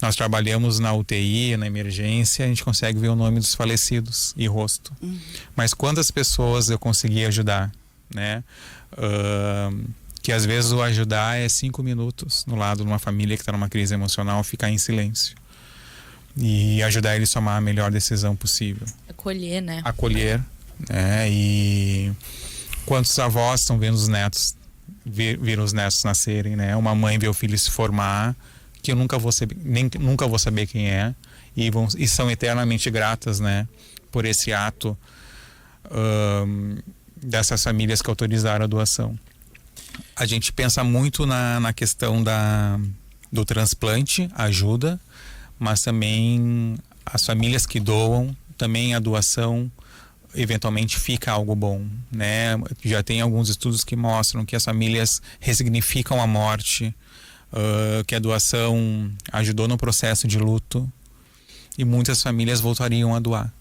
Nós trabalhamos na UTI, na emergência, a gente consegue ver o nome dos falecidos e rosto. Mas quantas pessoas eu consegui ajudar, né? Que às vezes o ajudar é 5 minutos no lado de uma família que está numa crise emocional, ficar em silêncio. E ajudar eles a tomar a melhor decisão possível. Acolher, né? Acolher, né? E quantos avós estão vendo os netos, viram os netos nascerem, né? Uma mãe vê o filho se formar, que eu nunca vou saber quem é, e são eternamente gratas, né, por esse ato dessas famílias que autorizaram a doação. A gente pensa muito na questão do transplante, ajuda, mas também as famílias que doam, também a doação eventualmente fica algo bom, né? Já tem alguns estudos que mostram que as famílias ressignificam a morte, que a doação ajudou no processo de luto e muitas famílias voltariam a doar.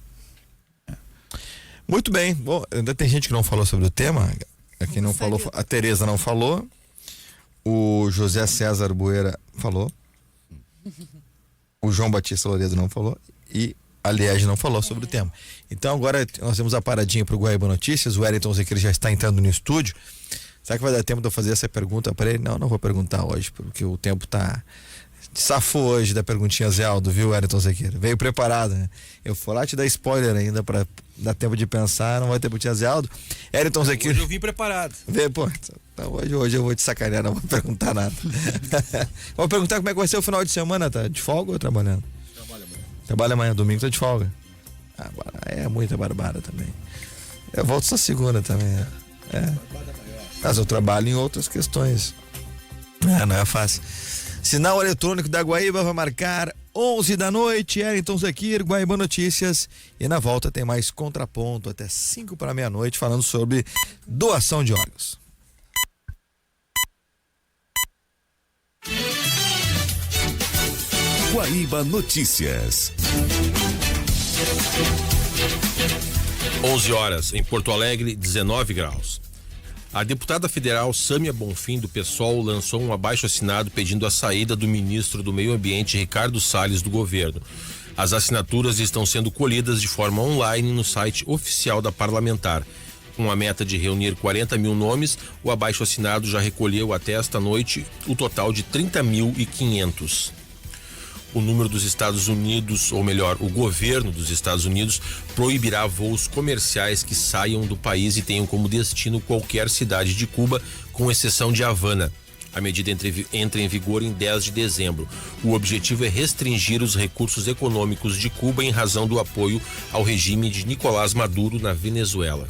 Muito bem. Bom, ainda tem gente que não falou sobre o tema. Aqui não falou, a Tereza não falou, o José César Bueira falou, o João Batista Loredo não falou e a Liege não falou sobre o tema. Então agora nós temos a paradinha pro Guaíba Notícias. O Wellington Zequeira já está entrando no estúdio. Será que vai dar tempo de eu fazer essa pergunta para ele? Não vou perguntar hoje, porque o tempo tá... Safou hoje da perguntinha Zé Aldo, viu, Wellington Zequeira? Veio preparado, né? Eu vou lá te dar spoiler ainda para dar tempo de pensar, não vai ter perguntinha Zé Aldo. Wellington Zequeira... Hoje eu vim preparado. Então hoje eu vou te sacanear, não vou perguntar nada. Vou perguntar como é que vai ser o final de semana, tá? De folga ou trabalhando? Trabalha amanhã, domingo tá de folga. É muita barbada também. Eu volto só segunda também. Mas eu trabalho em outras questões. Não é fácil. Sinal eletrônico da Guaíba vai marcar 11 da noite. Wellington Zequeira, Guaíba Notícias. E na volta tem mais Contraponto até 5 para meia-noite, falando sobre doação de órgãos. Guaíba Notícias. 11 horas, em Porto Alegre, 19 graus. A deputada federal Sâmia Bonfim, do PSOL, lançou um abaixo-assinado pedindo a saída do ministro do Meio Ambiente, Ricardo Salles, do governo. As assinaturas estão sendo colhidas de forma online no site oficial da parlamentar. Com a meta de reunir 40 mil nomes, o abaixo-assinado já recolheu até esta noite o total de 30.500. O número dos Estados Unidos, ou melhor, o governo dos Estados Unidos, proibirá voos comerciais que saiam do país e tenham como destino qualquer cidade de Cuba, com exceção de Havana. A medida entra em vigor em 10 de dezembro. O objetivo é restringir os recursos econômicos de Cuba em razão do apoio ao regime de Nicolás Maduro na Venezuela.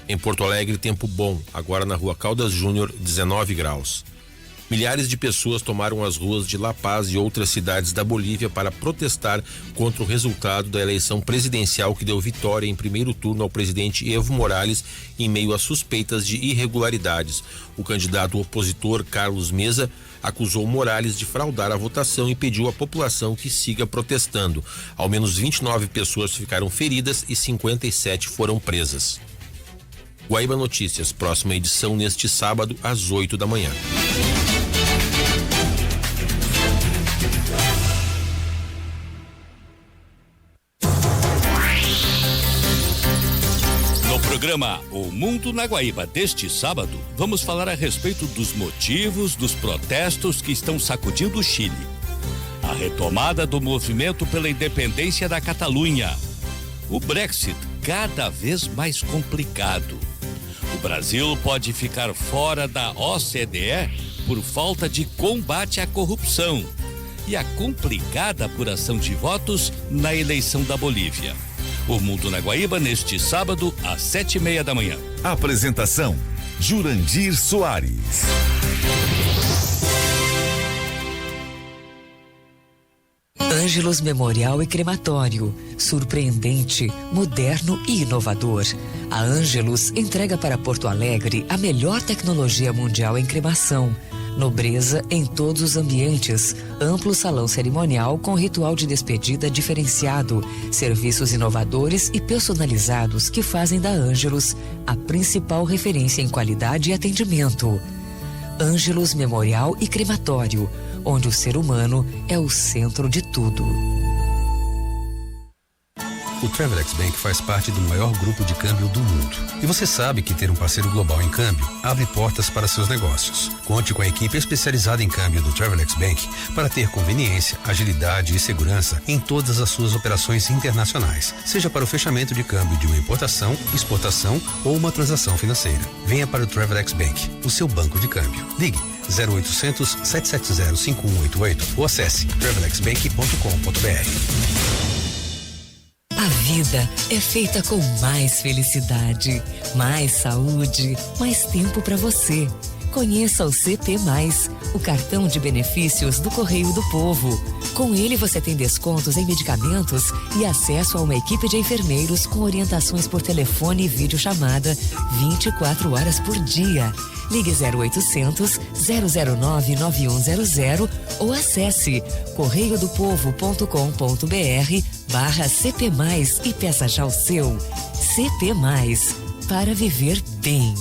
Em Porto Alegre, tempo bom, agora na Rua Caldas Júnior, 19 graus. Milhares de pessoas tomaram as ruas de La Paz e outras cidades da Bolívia para protestar contra o resultado da eleição presidencial que deu vitória em primeiro turno ao presidente Evo Morales em meio a suspeitas de irregularidades. O candidato opositor Carlos Mesa acusou Morales de fraudar a votação e pediu à população que siga protestando. Ao menos 29 pessoas ficaram feridas e 57 foram presas. Guaíba Notícias, próxima edição neste sábado às 8 da manhã. No programa O Mundo na Guaíba deste sábado, vamos falar a respeito dos motivos dos protestos que estão sacudindo o Chile. A retomada do movimento pela independência da Catalunha. O Brexit cada vez mais complicado. O Brasil pode ficar fora da OCDE por falta de combate à corrupção. E a complicada apuração de votos na eleição da Bolívia. O Mundo na Guaíba neste sábado às 7:30 da manhã. Apresentação: Jurandir Soares. Ângelos Memorial e Crematório. Surpreendente, moderno e inovador. A Ângelos entrega para Porto Alegre a melhor tecnologia mundial em cremação. Nobreza em todos os ambientes. Amplo salão cerimonial com ritual de despedida diferenciado. Serviços inovadores e personalizados que fazem da Ângelos a principal referência em qualidade e atendimento. Ângelos Memorial e Crematório, onde o ser humano é o centro de tudo. O Travelex Bank faz parte do maior grupo de câmbio do mundo. E você sabe que ter um parceiro global em câmbio abre portas para seus negócios. Conte com a equipe especializada em câmbio do Travelex Bank para ter conveniência, agilidade e segurança em todas as suas operações internacionais, seja para o fechamento de câmbio de uma importação, exportação ou uma transação financeira. Venha para o Travelex Bank, o seu banco de câmbio. Ligue 0800 770 5188 ou acesse travelexbank.com.br. A vida é feita com mais felicidade, mais saúde, mais tempo para você. Conheça o CP+, o cartão de benefícios do Correio do Povo. Com ele você tem descontos em medicamentos e acesso a uma equipe de enfermeiros com orientações por telefone e videochamada 24 horas por dia. Ligue 0800 009 9100 ou acesse correiodopovo.com.br/CP+, e peça já o seu. CP+, para viver bem.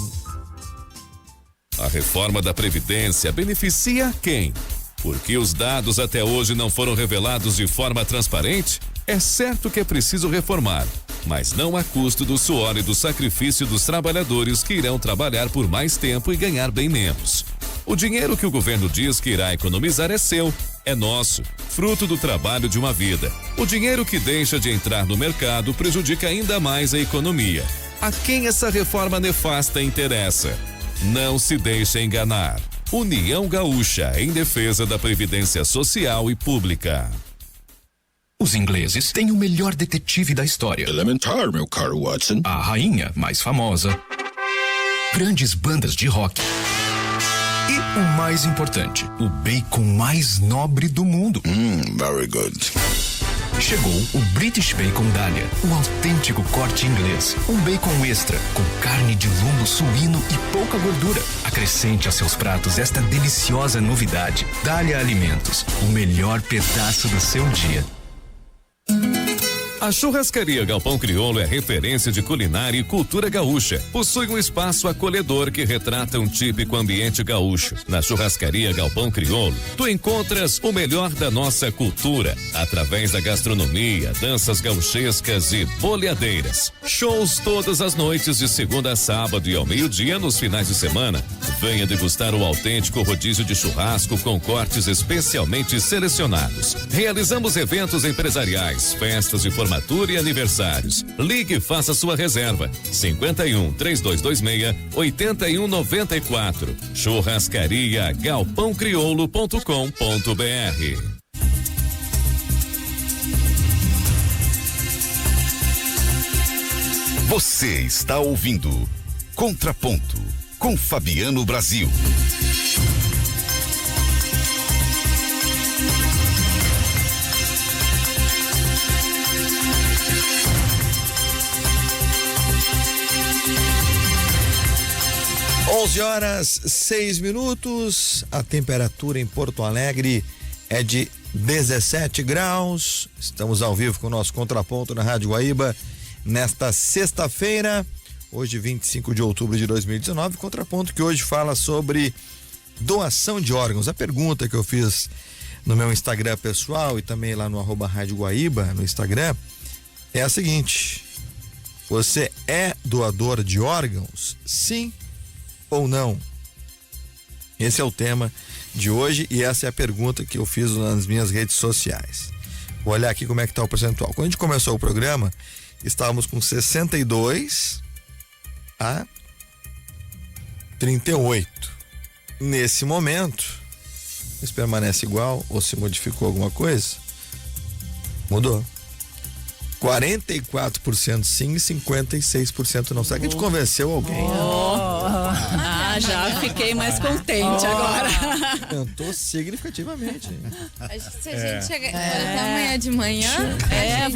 A reforma da Previdência beneficia quem? Porque os dados até hoje não foram revelados de forma transparente? É certo que é preciso reformar, mas não a custo do suor e do sacrifício dos trabalhadores que irão trabalhar por mais tempo e ganhar bem menos. O dinheiro que o governo diz que irá economizar é seu, é nosso, fruto do trabalho de uma vida. O dinheiro que deixa de entrar no mercado prejudica ainda mais a economia. A quem essa reforma nefasta interessa? Não se deixe enganar. União Gaúcha, em defesa da Previdência Social e Pública. Os ingleses têm o melhor detetive da história. Elementar, meu caro Watson. A rainha mais famosa. Grandes bandas de rock. E o mais importante, o bacon mais nobre do mundo. Very good. Chegou o British Bacon Dália, o autêntico corte inglês. Um bacon extra, com carne de lombo suíno e pouca gordura. Acrescente a seus pratos esta deliciosa novidade. Dália Alimentos, o melhor pedaço do seu dia. A Churrascaria Galpão Crioulo é referência de culinária e cultura gaúcha. Possui um espaço acolhedor que retrata um típico ambiente gaúcho. Na Churrascaria Galpão Crioulo, tu encontras o melhor da nossa cultura, através da gastronomia, danças gauchescas e boleadeiras. Shows todas as noites de segunda a sábado e ao meio-dia nos finais de semana. Venha degustar o autêntico rodízio de churrasco com cortes especialmente selecionados. Realizamos eventos empresariais, festas de formatura e aniversários. Ligue e faça sua reserva. 51 3226 8194. Churrascaria galpãocrioulo.com.br. Você está ouvindo Contraponto, com Fabiano Brasil. Horas 6 a temperatura em Porto Alegre é de 17 graus. Estamos ao vivo com o nosso Contraponto na Rádio Guaíba nesta sexta-feira, hoje 25 de outubro de 2019. Contraponto que hoje fala sobre doação de órgãos. A pergunta que eu fiz no meu Instagram pessoal e também lá no @Rádio Guaíba no Instagram é a seguinte: você é doador de órgãos? Sim ou não? Esse é o tema de hoje e essa é a pergunta que eu fiz nas minhas redes sociais. Vou olhar aqui como é que tá o percentual. Quando a gente começou o programa, estávamos com 62 a 38. Nesse momento, isso permanece igual ou se modificou alguma coisa? Mudou. 44% sim e 56% não. Será que a gente convenceu alguém? Já fiquei mais contente agora. Aumentou significativamente. Acho que se a gente chegar até amanhã de manhã.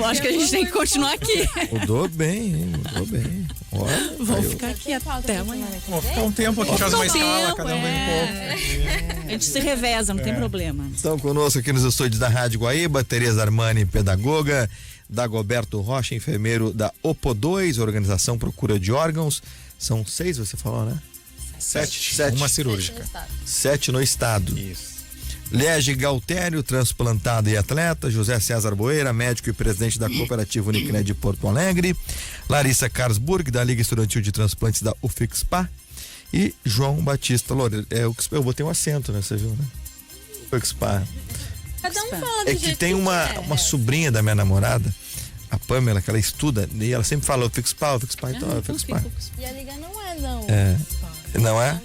Acho que a gente tem que continuar aqui. Mudou bem, hein? Mudou bem. Olha, vamos ficar aqui até amanhã. Vamos ficar um tempo aqui, faz uma escala, cada um vem um pouco. A gente se reveza, não tem problema. Estão conosco aqui nos estúdios da Rádio Guaíba, Tereza Armani, pedagoga, Dagoberto Rocha, enfermeiro da OPO2, Organização Procura de Órgãos. São 6, você falou, né? 7. Uma cirúrgica. 7 no estado. Isso. Liege Galtério, transplantado e atleta. José César Boeira, médico e presidente da Cooperativa Unicred de Porto Alegre. Larissa Carlsburg, da Liga Estudantil de Transplantes da UFIXPA. E João Batista Loureiro. Eu botei um acento, né? Você viu, né? UFIXPA. Cada um fala do É que jeito tem uma sobrinha da minha namorada, a Pamela, que ela estuda, e ela sempre fala UFIXPA, então é UFIXPA. E a liga não é, não. Não é?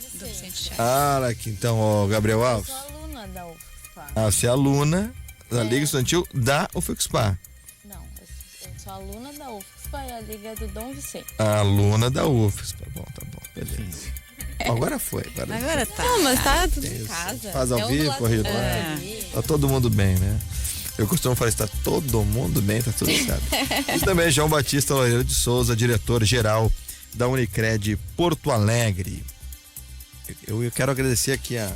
Ah, aqui então, ó, Gabriel Alves. Eu sou aluna da UFSPA. Você é aluna da Liga Estudantil da UFIXPA. Não, eu sou aluna da UFSPA e a liga é do Dom Vicente. Aluna da UFSPA. Tá bom, beleza. Agora foi. Agora tá. Não, mas tá tudo em casa. Faz ao vivo, corrido. Tá todo mundo bem, né? Eu costumo falar, está todo mundo bem, tá tudo certo. E também João Batista Loureiro de Souza, diretor-geral da Unicred Porto Alegre. Eu quero agradecer aqui a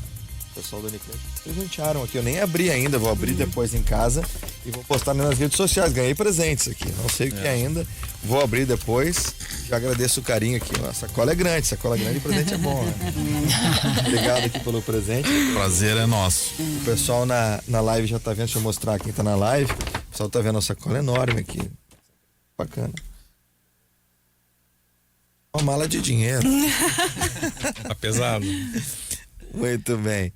pessoal da Unicred. Presentearam aqui, eu nem abri ainda, vou abrir depois em casa e vou postar nas redes sociais. Ganhei presentes aqui, não sei o que ainda, vou abrir depois. Já agradeço o carinho aqui. A sacola é grande e presente é bom, né? Obrigado aqui pelo presente. Prazer é nosso. O pessoal na live já tá vendo, deixa eu mostrar quem tá na live. O pessoal tá vendo a sacola enorme aqui. Bacana. Uma mala de dinheiro. Tá pesado. Muito bem.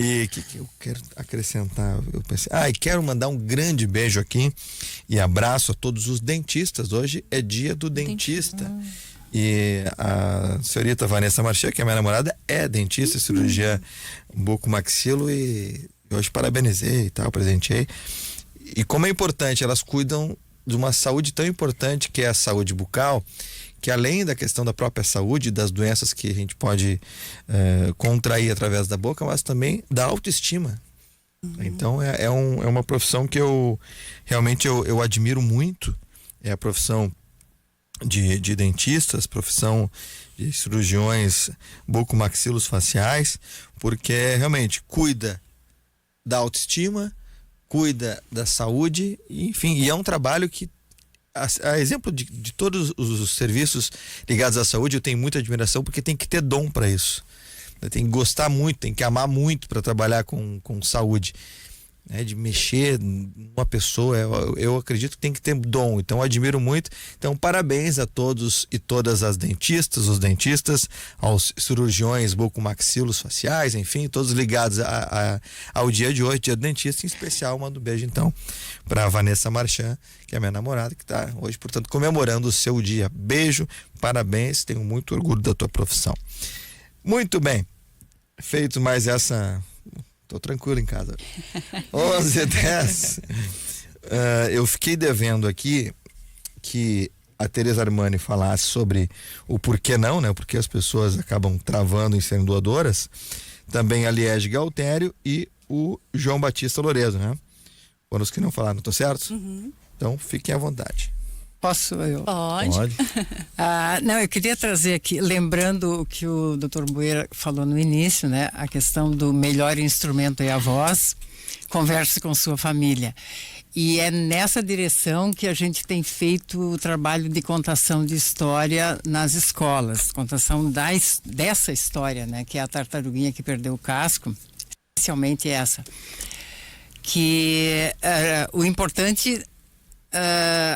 E o que eu quero acrescentar? Eu pensei, e quero mandar um grande beijo aqui e abraço a todos os dentistas. Hoje é dia do dentista. E a senhorita Vanessa Marchia, que é minha namorada, é dentista, cirurgia bucomaxilo, e hoje parabenizei e tal, presenteei. E como é importante, elas cuidam de uma saúde tão importante que é a saúde bucal, que além da questão da própria saúde, das doenças que a gente pode contrair através da boca, mas também da autoestima. Então é uma profissão que eu realmente eu admiro muito. É a profissão de dentistas, profissão de cirurgiões bucomaxilos faciais, porque realmente cuida da autoestima, cuida da saúde, enfim, e é um trabalho que, a exemplo de todos os serviços ligados à saúde, eu tenho muita admiração, porque tem que ter dom para isso. Tem que gostar muito, tem que amar muito para trabalhar com saúde. De mexer numa pessoa, eu acredito que tem que ter dom, então eu admiro muito. Então parabéns a todos e todas as dentistas, os dentistas, aos cirurgiões bucomaxilos faciais, enfim, todos ligados ao dia de hoje, dia do dentista. Em especial mando um beijo então para Vanessa Marchand, que é minha namorada, que está hoje, portanto, comemorando o seu dia. Beijo, parabéns, tenho muito orgulho da tua profissão. Muito bem, feito mais essa... Tô tranquilo em casa. 11h10. Eu fiquei devendo aqui que a Tereza Armani falasse sobre o porquê não, né? Porque as pessoas acabam travando em serem doadoras. Também a Liege Galtério e o João Batista Lorezo, né? Foram os que não falaram, tô certo? Uhum. Então fiquem à vontade. Posso eu? Pode. Não, eu queria trazer aqui, lembrando o que o Dr. Bueira falou no início, né? A questão do melhor instrumento é a voz. Converse com sua família. E é nessa direção que a gente tem feito o trabalho de contação de história nas escolas. Contação dessa história, né? Que é a tartaruguinha que perdeu o casco. Especialmente essa. Que o importante...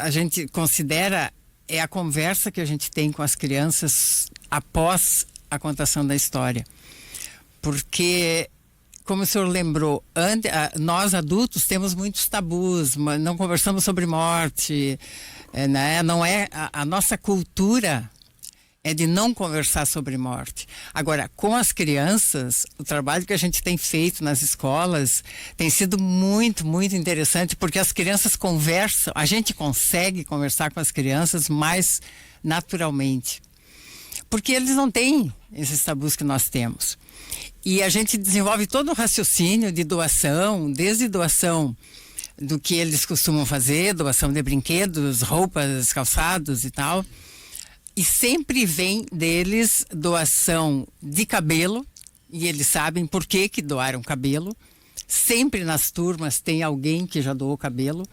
a gente considera é a conversa que a gente tem com as crianças após a contação da história, porque, como o senhor lembrou, nós adultos temos muitos tabus, não conversamos sobre morte, né? Não é a nossa cultura é de não conversar sobre morte. Agora, com as crianças, o trabalho que a gente tem feito nas escolas tem sido muito, muito interessante, porque as crianças conversam, a gente consegue conversar com as crianças mais naturalmente. Porque eles não têm esses tabus que nós temos. E a gente desenvolve todo um raciocínio de doação, desde doação do que eles costumam fazer, doação de brinquedos, roupas, calçados e tal. E sempre vem deles doação de cabelo, e eles sabem por que doaram cabelo. Sempre nas turmas tem alguém que já doou cabelo.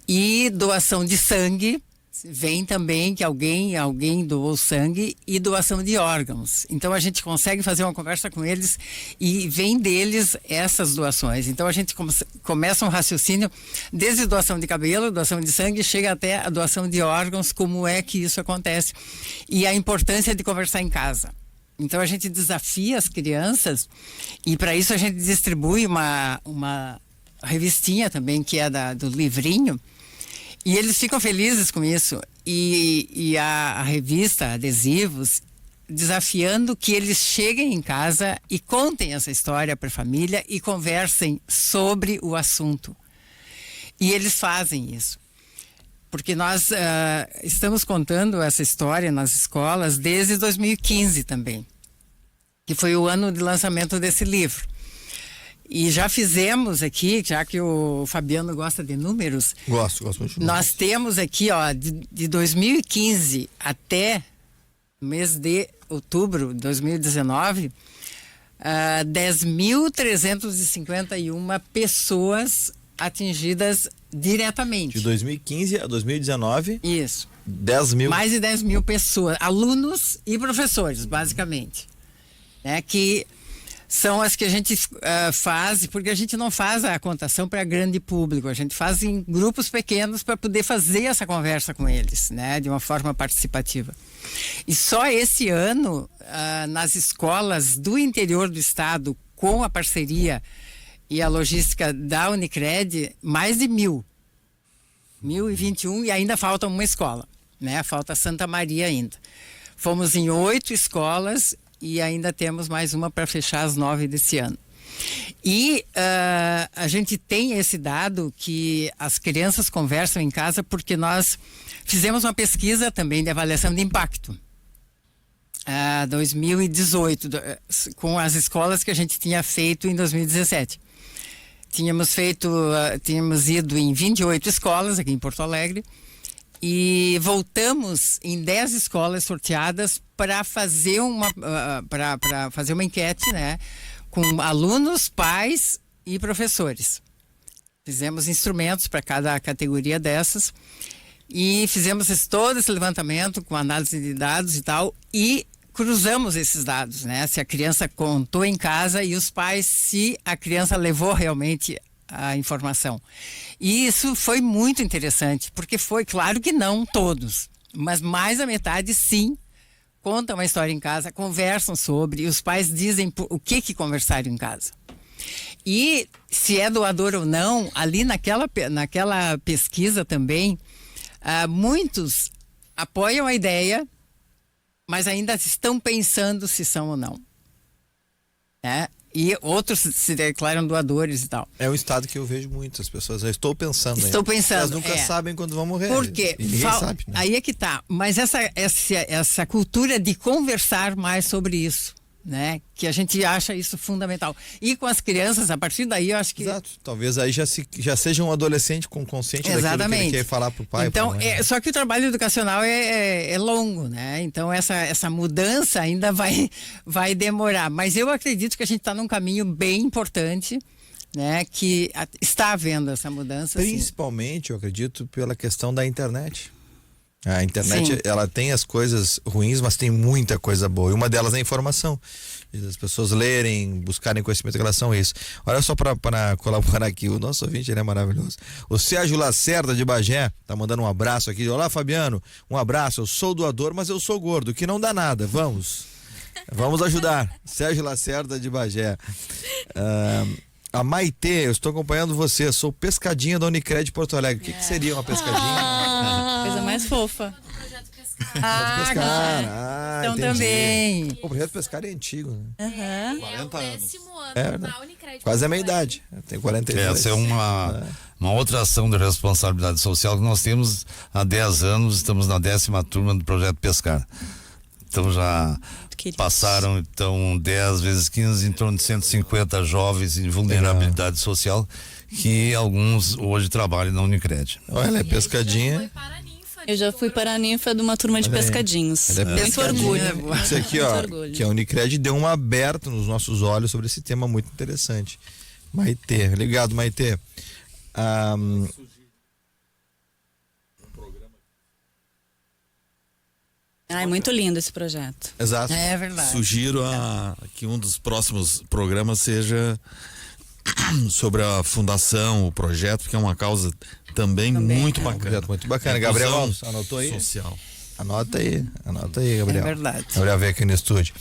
E doação de sangue, vem também que alguém doou sangue, e doação de órgãos. Então a gente consegue fazer uma conversa com eles e vem deles essas doações. Então a gente começa um raciocínio desde doação de cabelo, doação de sangue, chega até a doação de órgãos, como é que isso acontece. E a importância de conversar em casa. Então a gente desafia as crianças, e para isso a gente distribui uma revistinha também, que é do livrinho. E eles ficam felizes com isso. E a revista, adesivos, desafiando que eles cheguem em casa e contem essa história para a família e conversem sobre o assunto. E eles fazem isso. Porque nós estamos contando essa história nas escolas desde 2015 também, que foi o ano de lançamento desse livro. E já fizemos aqui, já que o Fabiano gosta de números. Gosto muito. Nós temos aqui, ó, de 2015 até o mês de outubro de 2019, 10.351 pessoas atingidas diretamente. De 2015 a 2019. Isso. 10 mil. Mais de 10 mil pessoas, alunos e professores, basicamente. Né, que são as que a gente faz, porque a gente não faz a contação para grande público, a gente faz em grupos pequenos para poder fazer essa conversa com eles, né, de uma forma participativa. E só esse ano, nas escolas do interior do estado, com a parceria e a logística da Unicred, mais de 1.021, e ainda falta uma escola, né, falta Santa Maria ainda. Fomos em 8 escolas e ainda temos mais uma para fechar as 9 desse ano. E a gente tem esse dado que as crianças conversam em casa, porque nós fizemos uma pesquisa também de avaliação de impacto 2018 com as escolas que a gente tinha feito em 2017. Tínhamos ido em 28 escolas aqui em Porto Alegre e voltamos em 10 escolas sorteadas para fazer fazer uma enquete, né, com alunos, pais e professores. Fizemos instrumentos para cada categoria dessas e fizemos todo esse levantamento com análise de dados e tal, e cruzamos esses dados, né? Se a criança contou em casa e os pais, se a criança levou realmente a informação. E isso foi muito interessante, porque foi, claro que não todos, mas mais da metade sim, contam uma história em casa, conversam sobre, e os pais dizem o que conversaram em casa. E se é doador ou não, ali naquela pesquisa também, muitos apoiam a ideia, mas ainda estão pensando se são ou não. E outros se declaram doadores e tal. É um estado que eu vejo muito, as pessoas já estou pensando. Estou pensando. Elas nunca sabem quando vão morrer. Por quê? Ninguém sabe, né? Aí é que tá. Mas essa cultura de conversar mais sobre isso, né? Que a gente acha isso fundamental. E com as crianças, a partir daí, eu acho que... Exato. Talvez aí já seja um adolescente com consciente daquilo que ele quer falar pro pai. Então, pra mãe. só que o trabalho educacional é longo, né? Então, essa mudança ainda vai demorar. Mas eu acredito que a gente está num caminho bem importante, né? Que está havendo essa mudança. Principalmente, eu acredito, pela questão da internet. A internet, Sim. ela tem as coisas ruins, mas tem muita coisa boa. E uma delas é a informação. As pessoas lerem, buscarem conhecimento em relação a isso. Olha só para colaborar aqui, o nosso ouvinte, ele é maravilhoso. O Sérgio Lacerda de Bagé tá mandando um abraço aqui. Olá, Fabiano, um abraço. Eu sou doador, mas eu sou gordo, que não dá nada. Vamos ajudar. Sérgio Lacerda de Bagé. A Maitê, eu estou acompanhando você, sou pescadinha da Unicred Porto Alegre. O que seria uma pescadinha? Coisa mais fofa. Então entendi. também. O projeto Pescar é antigo, né? 40 anos. Quase a minha idade. Tem 42. Essa é uma outra ação de responsabilidade social que nós temos há 10 anos, estamos na 10ª turma do projeto Pescar. Então já passaram 10 vezes 15, em torno de 150 jovens em vulnerabilidade social, que alguns hoje trabalham na Unicred. Olha, ela é pescadinha. Eu já fui paraninfa de uma turma de pescadinhos. Muito orgulho. Isso aqui, ó, que a Unicred deu uma aberta nos nossos olhos sobre esse tema muito interessante. Maitê, ligado, Maitê. Muito lindo esse projeto. Exato. É verdade. Sugiro que um dos próximos programas seja sobre a fundação, o projeto, que é uma causa também muito bacana. Um projeto muito bacana. Gabriel Alves, anotou aí? Social. Anota aí, Gabriel. É verdade. Gabriel veio aqui no estúdio.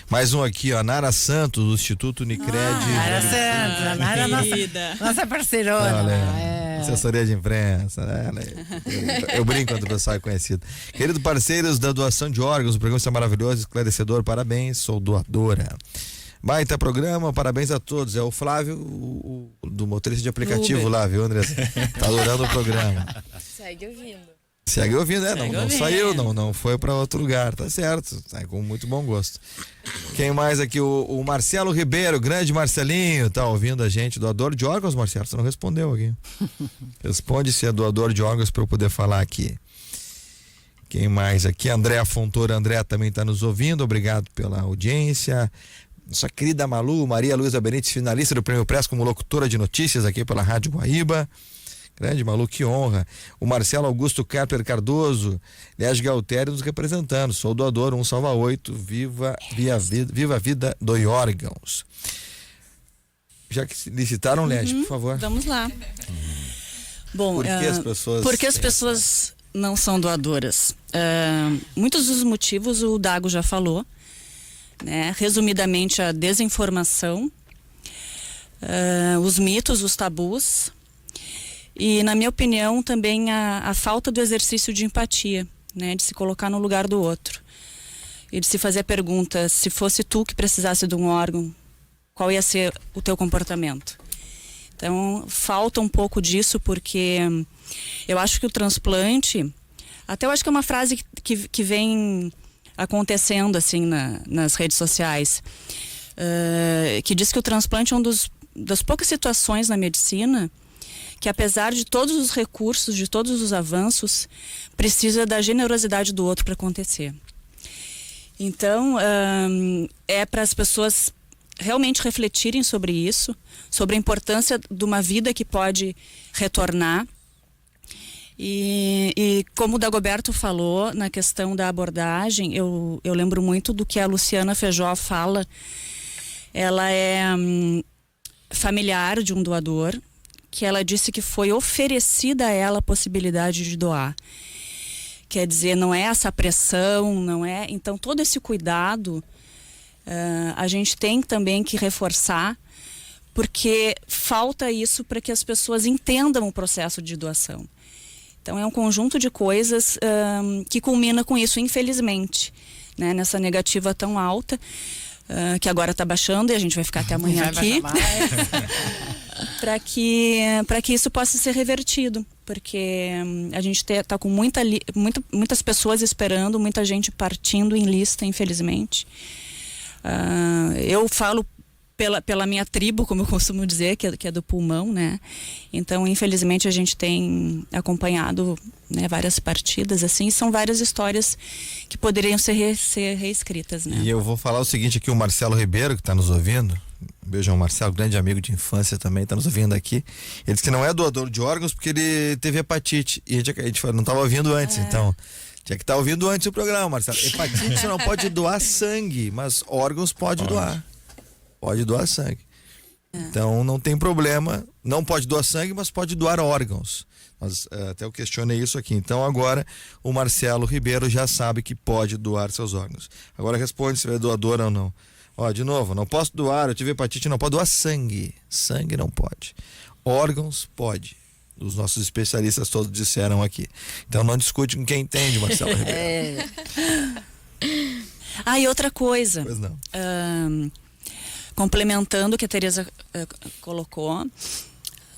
Mais um aqui, ó, Nara Santos, do Instituto Unicred. Nara Santos, a Nara é nossa parceirona. Assessoria de imprensa, né? Eu brinco quando o pessoal é conhecido. Querido parceiros da doação de órgãos, o programa está maravilhoso, esclarecedor, parabéns, sou doadora. Baita programa, parabéns a todos. É o Flávio, do motorista de aplicativo lá, viu, André? Tá adorando o programa. Segue ouvindo. Segue ouvindo, não saiu, não foi para outro lugar, tá certo, tá com muito bom gosto. Quem mais aqui? O Marcelo Ribeiro, grande Marcelinho, tá ouvindo a gente, doador de órgãos, Marcelo, você não respondeu aqui. Responde se é doador de órgãos para eu poder falar aqui. Quem mais aqui? André Fontoura, André também tá nos ouvindo, obrigado pela audiência. Nossa querida Maria Luísa Benítez, finalista do Prêmio Press como locutora de notícias aqui pela Rádio Guaíba. Grande Malu, que honra. O Marcelo Augusto Carper Cardoso, Lés Galtério nos representando. Sou doador, 1 salva 8, viva a vida, doe órgãos. Já que licitaram, Lés, por favor. Vamos lá. Bom, por que as pessoas não são doadoras? Muitos dos motivos o Dago já falou, né? Resumidamente, a desinformação, os mitos, os tabus. E, na minha opinião, também a falta do exercício de empatia, né? De se colocar no lugar do outro. E de se fazer a pergunta, se fosse tu que precisasse de um órgão, qual ia ser o teu comportamento? Então, falta um pouco disso, porque eu acho que o transplante, até eu acho que é uma frase que vem acontecendo, assim, nas redes sociais, que diz que o transplante é das poucas situações na medicina que, apesar de todos os recursos, de todos os avanços, precisa da generosidade do outro para acontecer. Então, é para as pessoas realmente refletirem sobre isso, sobre a importância de uma vida que pode retornar. E como o Dagoberto falou, na questão da abordagem, eu lembro muito do que a Luciana Feijó fala. Ela é familiar de um doador, que ela disse que foi oferecida a ela a possibilidade de doar. Quer dizer, não é essa pressão, não é... Então, todo esse cuidado a gente tem também que reforçar, porque falta isso para que as pessoas entendam o processo de doação. Então, é um conjunto de coisas que culmina com isso, infelizmente, né? Nessa negativa tão alta. que agora está baixando e a gente vai ficar até amanhã aqui, para que isso possa ser revertido, porque a gente está com muitas pessoas esperando, muita gente partindo em lista, infelizmente. Eu falo pela minha tribo, como eu costumo dizer, que é do pulmão, né? Então, infelizmente, a gente tem acompanhado, né, várias partidas, assim, são várias histórias que poderiam ser reescritas, né? E eu vou falar o seguinte aqui, o Marcelo Ribeiro, que está nos ouvindo, beijão, Marcelo, grande amigo de infância também, está nos ouvindo aqui. Ele disse que não é doador de órgãos porque ele teve hepatite, e a gente não estava ouvindo antes, então... Tinha que estar ouvindo antes o programa, Marcelo. Hepatite você não pode doar sangue, mas órgãos pode doar. Pode doar sangue. Então não tem problema. Não pode doar sangue, mas pode doar órgãos. Mas até eu questionei isso aqui. Então agora o Marcelo Ribeiro já sabe que pode doar seus órgãos. Agora responde se é doador ou não. Ó, de novo, não posso doar, eu tive hepatite, não pode doar sangue. Sangue não pode. Órgãos pode. Os nossos especialistas todos disseram aqui. Então não discute com quem entende, Marcelo Ribeiro. E outra coisa. Pois não. Complementando o que a Tereza colocou,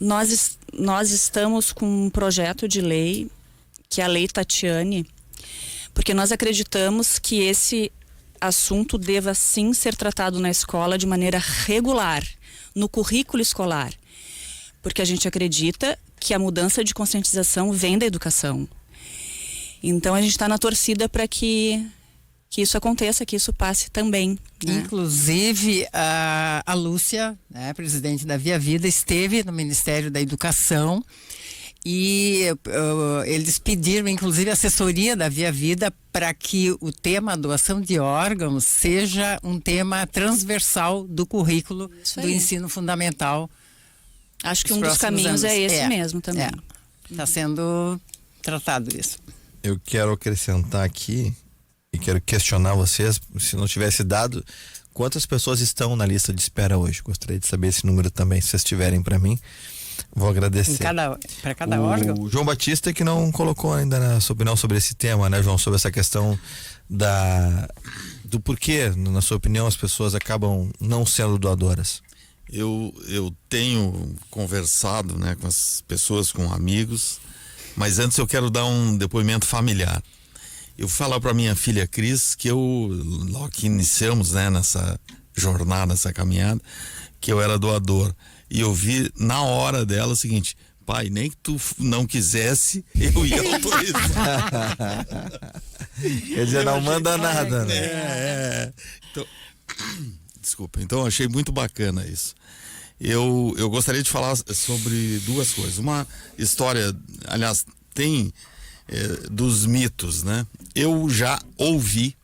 nós estamos com um projeto de lei, que é a Lei Tatiane, porque nós acreditamos que esse assunto deva sim ser tratado na escola de maneira regular, no currículo escolar, porque a gente acredita que a mudança de conscientização vem da educação. Então a gente está na torcida para que isso aconteça, que isso passe também, né? Inclusive a Lúcia, né, presidente da Via Vida, esteve no Ministério da Educação e eles pediram, inclusive, a assessoria da Via Vida para que o tema doação de órgãos seja um tema transversal do currículo do ensino fundamental. Acho que um dos caminhos é esse mesmo também. Está sendo tratado isso. Eu quero acrescentar aqui e quero questionar vocês, se não tivesse dado, quantas pessoas estão na lista de espera hoje? Gostaria de saber esse número também, se vocês tiverem para mim. Vou agradecer. Para cada órgão? O João Batista que não colocou ainda na sua opinião sobre esse tema, né, João? Sobre essa questão do porquê, na sua opinião, as pessoas acabam não sendo doadoras. Eu tenho conversado, né, com as pessoas, com amigos, mas antes eu quero dar um depoimento familiar. Eu vou falar para minha filha Cris que logo que iniciamos, né, nessa jornada, nessa caminhada, que eu era doador. E eu vi na hora dela o seguinte: pai, nem que tu não quisesse, eu ia autorizar. Quer dizer, não manda nada, né? Então, desculpa, então eu achei muito bacana isso. Eu gostaria de falar sobre duas coisas. Uma história, aliás, tem dos mitos, né? Eu já ouvi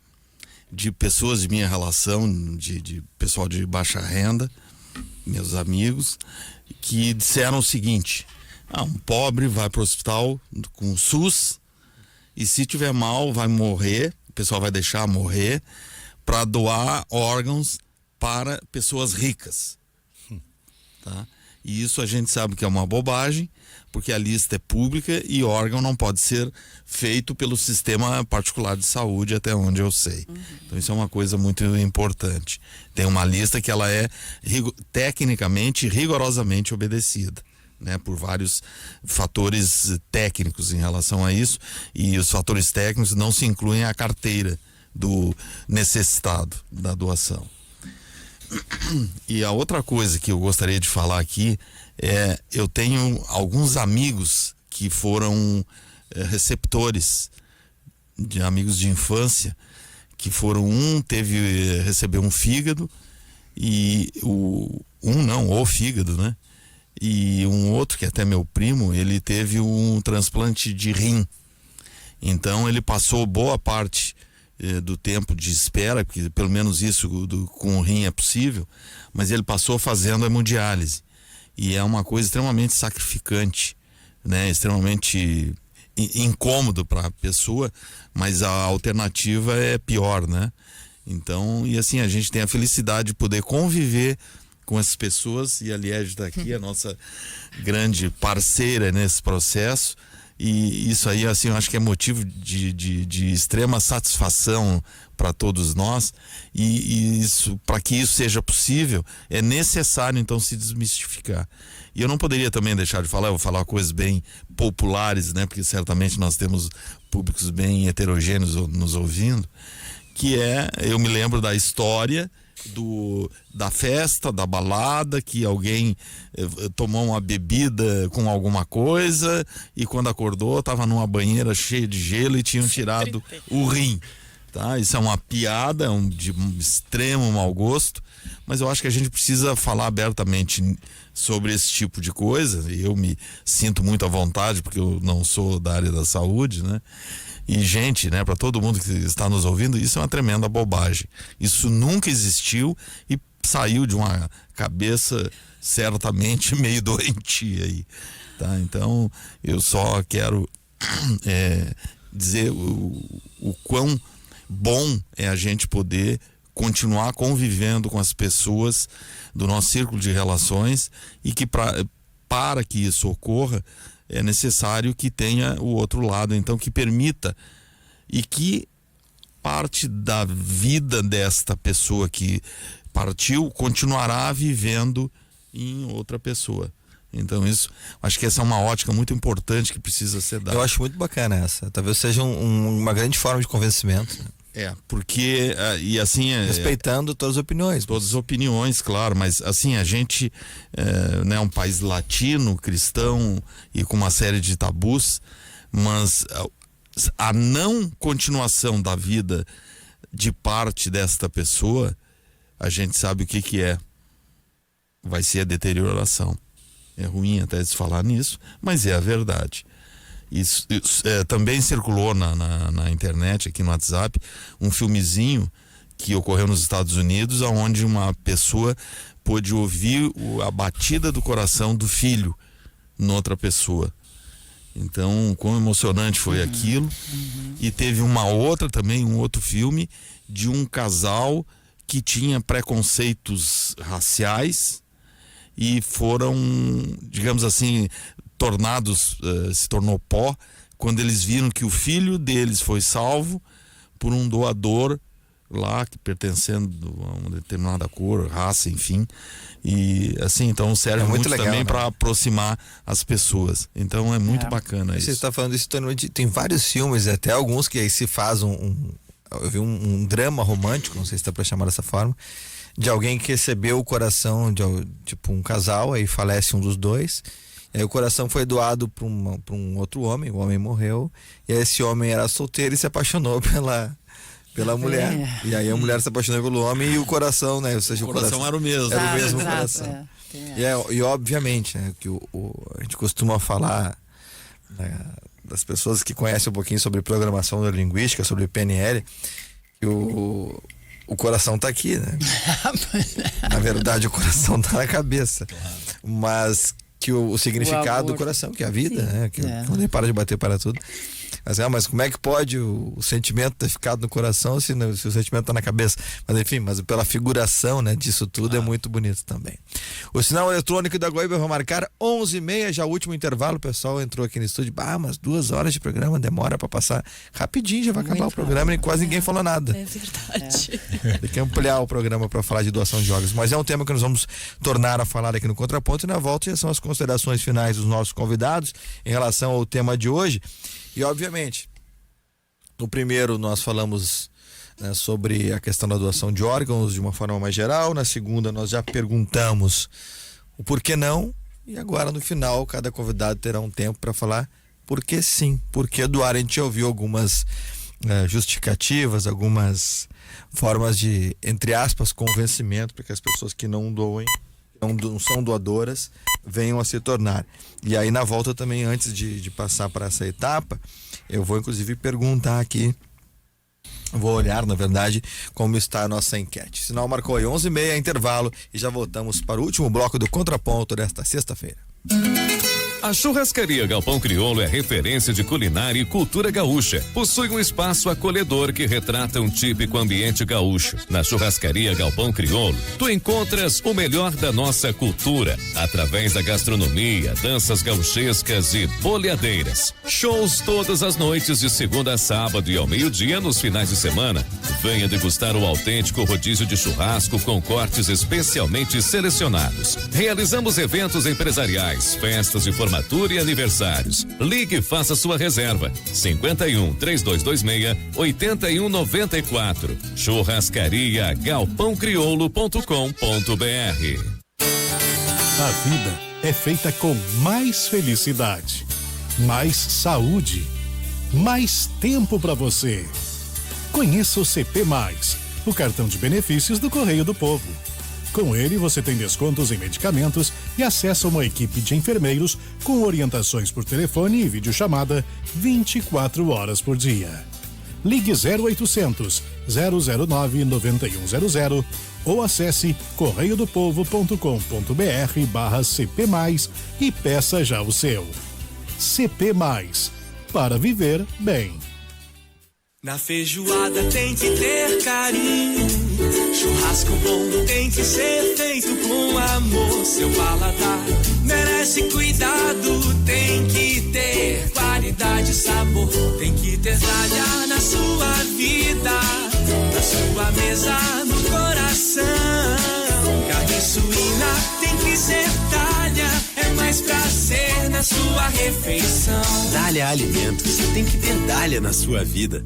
de pessoas de minha relação, de pessoal de baixa renda, meus amigos, que disseram o seguinte: um pobre vai para o hospital com o SUS e se tiver mal vai morrer, o pessoal vai deixar morrer para doar órgãos para pessoas ricas, tá? E isso a gente sabe que é uma bobagem, porque a lista é pública e órgão não pode ser feito pelo sistema particular de saúde, até onde eu sei. Então isso é uma coisa muito importante. Tem uma lista que ela é tecnicamente, rigorosamente obedecida, né, por vários fatores técnicos em relação a isso, e os fatores técnicos não se incluem à carteira do necessitado da doação. E a outra coisa que eu gostaria de falar aqui eu tenho alguns amigos que foram receptores, de amigos de infância, que foram, recebeu um fígado e o fígado, né? E um outro, que é até meu primo, ele teve um transplante de rim. Então ele passou boa parte do tempo de espera, porque pelo menos isso com o rim é possível, mas ele passou fazendo hemodiálise. E é uma coisa extremamente sacrificante, né? Extremamente incômodo para a pessoa, mas a alternativa é pior, né? Então, e assim, a gente tem a felicidade de poder conviver com essas pessoas, e a Liege está aqui, a nossa grande parceira nesse processo, E isso aí, assim, eu acho que é motivo de extrema satisfação para todos nós. E isso, para que isso seja possível, é necessário então se desmistificar. E eu não poderia também deixar de falar, eu vou falar coisas bem populares, né? Porque certamente nós temos públicos bem heterogêneos nos ouvindo, que eu me lembro da história da festa, da balada, que alguém tomou uma bebida com alguma coisa e quando acordou estava numa banheira cheia de gelo e tinham tirado o rim. Tá? Isso é uma piada, de um extremo mau gosto, mas eu acho que a gente precisa falar abertamente sobre esse tipo de coisa. Eu me sinto muito à vontade porque eu não sou da área da saúde, né? E, gente, né, para todo mundo que está nos ouvindo, isso é uma tremenda bobagem. Isso nunca existiu e saiu de uma cabeça certamente meio doentia aí, tá? Então, eu só quero dizer o quão bom é a gente poder continuar convivendo com as pessoas do nosso círculo de relações e que para que isso ocorra, é necessário que tenha o outro lado, então, que permita e que parte da vida desta pessoa que partiu continuará vivendo em outra pessoa. Então isso, acho que essa é uma ótica muito importante que precisa ser dada. Eu acho muito bacana essa, talvez seja uma grande forma de convencimento. Porque e assim respeitando todas as opiniões. Todas as opiniões, claro, mas assim a gente é um país latino, cristão e com uma série de tabus, mas a não continuação da vida de parte desta pessoa, a gente sabe o que é. Vai ser a deterioração. É ruim até se falar nisso, mas é a verdade. Isso também circulou na internet, aqui no WhatsApp, um filmezinho que ocorreu nos Estados Unidos, onde uma pessoa pôde ouvir a batida do coração do filho noutra pessoa. Então, quão emocionante foi aquilo. E teve um outro filme de um casal que tinha preconceitos raciais e foram, digamos assim, se tornou pó quando eles viram que o filho deles foi salvo por um doador lá, pertencendo a uma determinada cor, raça, enfim. E assim, então serve muito legal, também, né? Para aproximar as pessoas. Então é muito bacana isso. Você está falando isso, tem vários filmes, até alguns que aí se faz eu vi um drama romântico, não sei se dá para chamar dessa forma, de alguém que recebeu o coração de tipo um casal, aí falece um dos dois. E aí o coração foi doado para um outro homem, o homem morreu, e aí esse homem era solteiro e se apaixonou pela mulher. E aí a mulher se apaixonou pelo homem e o coração, né? Ou seja, o coração era o mesmo. Era o mesmo coração. E obviamente, né, que a gente costuma falar, né, das pessoas que conhecem um pouquinho sobre programação neurolinguística, sobre PNL, que o coração tá aqui, né? Na verdade, o coração tá na cabeça. Mas que o significado do coração, que é a vida, né? Que quando ele para de bater para tudo. Mas como é que pode o sentimento ter ficado no coração se o sentimento tá na cabeça? Mas enfim, pela figuração, né, disso tudo é muito bonito também. O sinal eletrônico da Guaíba vai marcar 11h30, já o último intervalo. O pessoal entrou aqui no estúdio, mas 2 horas de programa, demora para passar rapidinho, já vai acabar o programa e quase ninguém falou nada. É verdade. Tem que ampliar o programa para falar de doação de órgãos, mas é um tema que nós vamos tornar a falar aqui no Contraponto, e na volta já são as considerações finais dos nossos convidados em relação ao tema de hoje. E obviamente, no primeiro nós falamos, né, sobre a questão da doação de órgãos de uma forma mais geral. Na segunda nós já perguntamos o porquê não, e agora no final cada convidado terá um tempo para falar por que sim, por que doar. A gente já ouviu algumas justificativas, algumas formas de, entre aspas, convencimento para que as pessoas que não doem, não são doadoras, venham a se tornar. E aí na volta também, antes de passar para essa etapa, eu vou inclusive perguntar aqui, vou olhar na verdade como está a nossa enquete. Sinal marcou aí 11h30, intervalo, e já voltamos para o último bloco do Contraponto desta sexta-feira. A Churrascaria Galpão Crioulo é referência de culinária e cultura gaúcha. Possui um espaço acolhedor que retrata um típico ambiente gaúcho. Na Churrascaria Galpão Crioulo, tu encontras o melhor da nossa cultura, através da gastronomia, danças gauchescas e boleadeiras. Shows todas as noites de segunda a sábado e ao meio-dia nos finais de semana. Venha degustar o autêntico rodízio de churrasco com cortes especialmente selecionados. Realizamos eventos empresariais, festas de formatura e aniversários. Ligue e faça sua reserva. 51-3226-8194. Churrascaria galpãocrioulo.com.br. A vida é feita com mais felicidade, mais saúde, mais tempo para você. Conheça o CP+, o cartão de benefícios do Correio do Povo. Com ele, você tem descontos em medicamentos e acesso a uma equipe de enfermeiros com orientações por telefone e videochamada 24 horas por dia. Ligue 0800 009 9100 ou acesse correiodopovo.com.br/CP+, e peça já o seu. CP+, para viver bem. Na feijoada tem que ter carinho, churrasco bom tem que ser feito com amor. Seu paladar merece cuidado, tem que ter qualidade e sabor. Tem que ter talha na sua vida, na sua mesa, no coração. Carne suína tem que ser talha, é mais prazer na sua refeição. Dália Alimentos, tem que ter Dália na sua vida.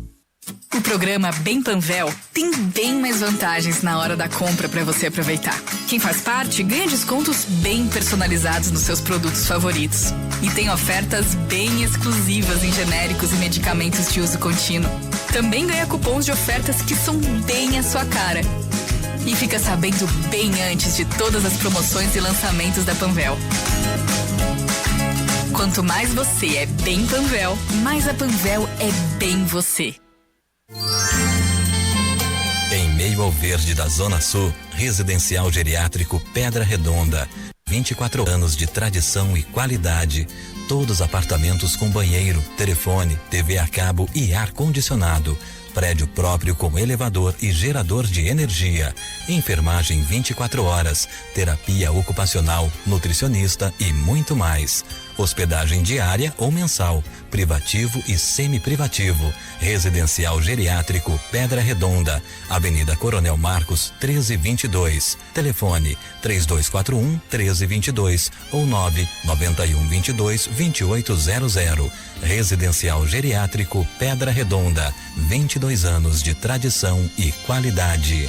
O programa Bem Panvel tem bem mais vantagens na hora da compra para você aproveitar. Quem faz parte ganha descontos bem personalizados nos seus produtos favoritos. E tem ofertas bem exclusivas em genéricos e medicamentos de uso contínuo. Também ganha cupons de ofertas que são bem a sua cara. E fica sabendo bem antes de todas as promoções e lançamentos da Panvel. Quanto mais você é Bem Panvel, mais a Panvel é bem você. Em meio ao verde da Zona Sul, Residencial Geriátrico Pedra Redonda. 24 anos de tradição e qualidade. Todos apartamentos com banheiro, telefone, TV a cabo e ar-condicionado. Prédio próprio com elevador e gerador de energia. Enfermagem 24 horas. Terapia ocupacional, nutricionista e muito mais. Hospedagem diária ou mensal. Privativo e semi-privativo. Residencial Geriátrico Pedra Redonda. Avenida Coronel Marcos 1322. Telefone 3241-1322 ou 99122-2800. Residencial Geriátrico Pedra Redonda. 22 anos de tradição e qualidade.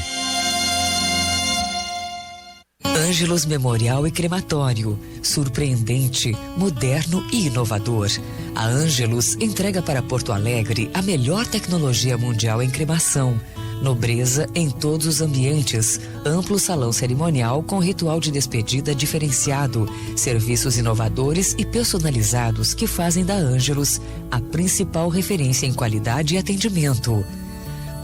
Ângelos Memorial e Crematório. Surpreendente, moderno e inovador. A Ângelos entrega para Porto Alegre a melhor tecnologia mundial em cremação. Nobreza em todos os ambientes. Amplo salão cerimonial com ritual de despedida diferenciado. Serviços inovadores e personalizados que fazem da Ângelos a principal referência em qualidade e atendimento.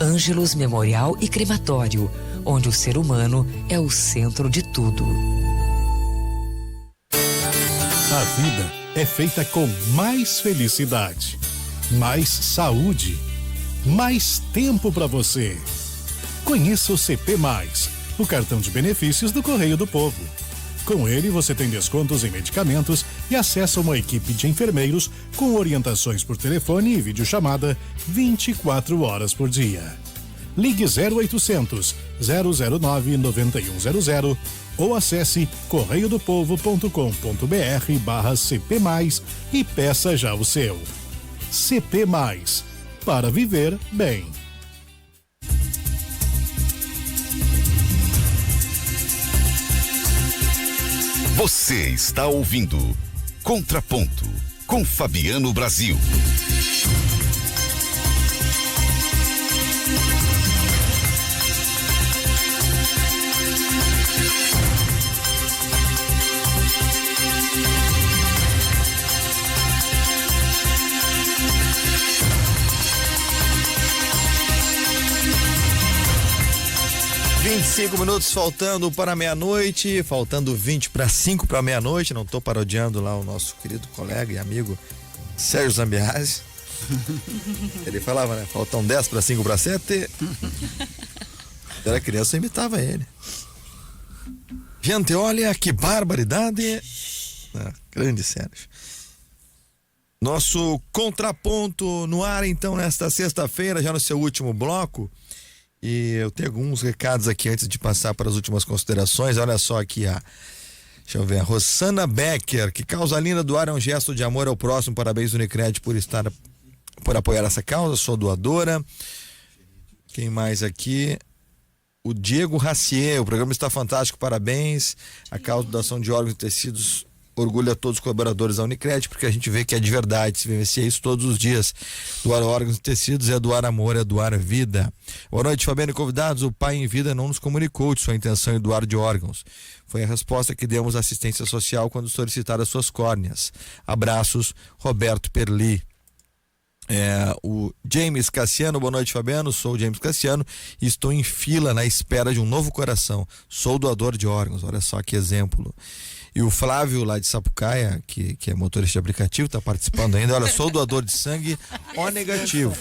Ângelos Memorial e Crematório, onde o ser humano é o centro de tudo. A vida é feita com mais felicidade, mais saúde, mais tempo para você. Conheça o CP+, o cartão de benefícios do Correio do Povo. Com ele, você tem descontos em medicamentos e acesso a uma equipe de enfermeiros com orientações por telefone e videochamada 24 horas por dia. Ligue 0800 009 9100 ou acesse correiodopovo.com.br/CP+, e peça já o seu. CP+, para viver bem. Você está ouvindo Contraponto com Fabiano Brasil. 25 minutos faltando para meia-noite, faltando 20 para 5 para meia-noite. Não estou parodiando lá o nosso querido colega e amigo Sérgio Zambiasi. Ele falava, né? Faltam 10 para 5 para 7. Era criança, eu imitava ele. Gente, olha que barbaridade. Grande Sérgio. Nosso contraponto no ar, então, nesta sexta-feira, já no seu último bloco. E eu tenho alguns recados aqui antes de passar para as últimas considerações. Olha só aqui, deixa eu ver, a Rosana Becker, que causa linda doar é um gesto de amor ao próximo. Parabéns, Unicred, por apoiar essa causa. Sou doadora. Quem mais aqui? O Diego Racier, o programa está fantástico, parabéns. A causa da doação de órgãos e tecidos orgulha todos os colaboradores da Unicred, porque a gente vê que é de verdade, se vivencia isso todos os dias. Doar órgãos e tecidos é doar amor, é doar vida. Boa noite, Fabiano e convidados. O pai em vida não nos comunicou de sua intenção em doar de órgãos. Foi a resposta que demos à assistência social quando solicitaram as suas córneas. Abraços, Roberto Perli. O James Cassiano, boa noite, Fabiano. Sou o James Cassiano e estou em fila na espera de um novo coração. Sou doador de órgãos, olha só que exemplo. E o Flávio, lá de Sapucaia, que é motorista de aplicativo, está participando ainda. Olha, sou doador de sangue O negativo.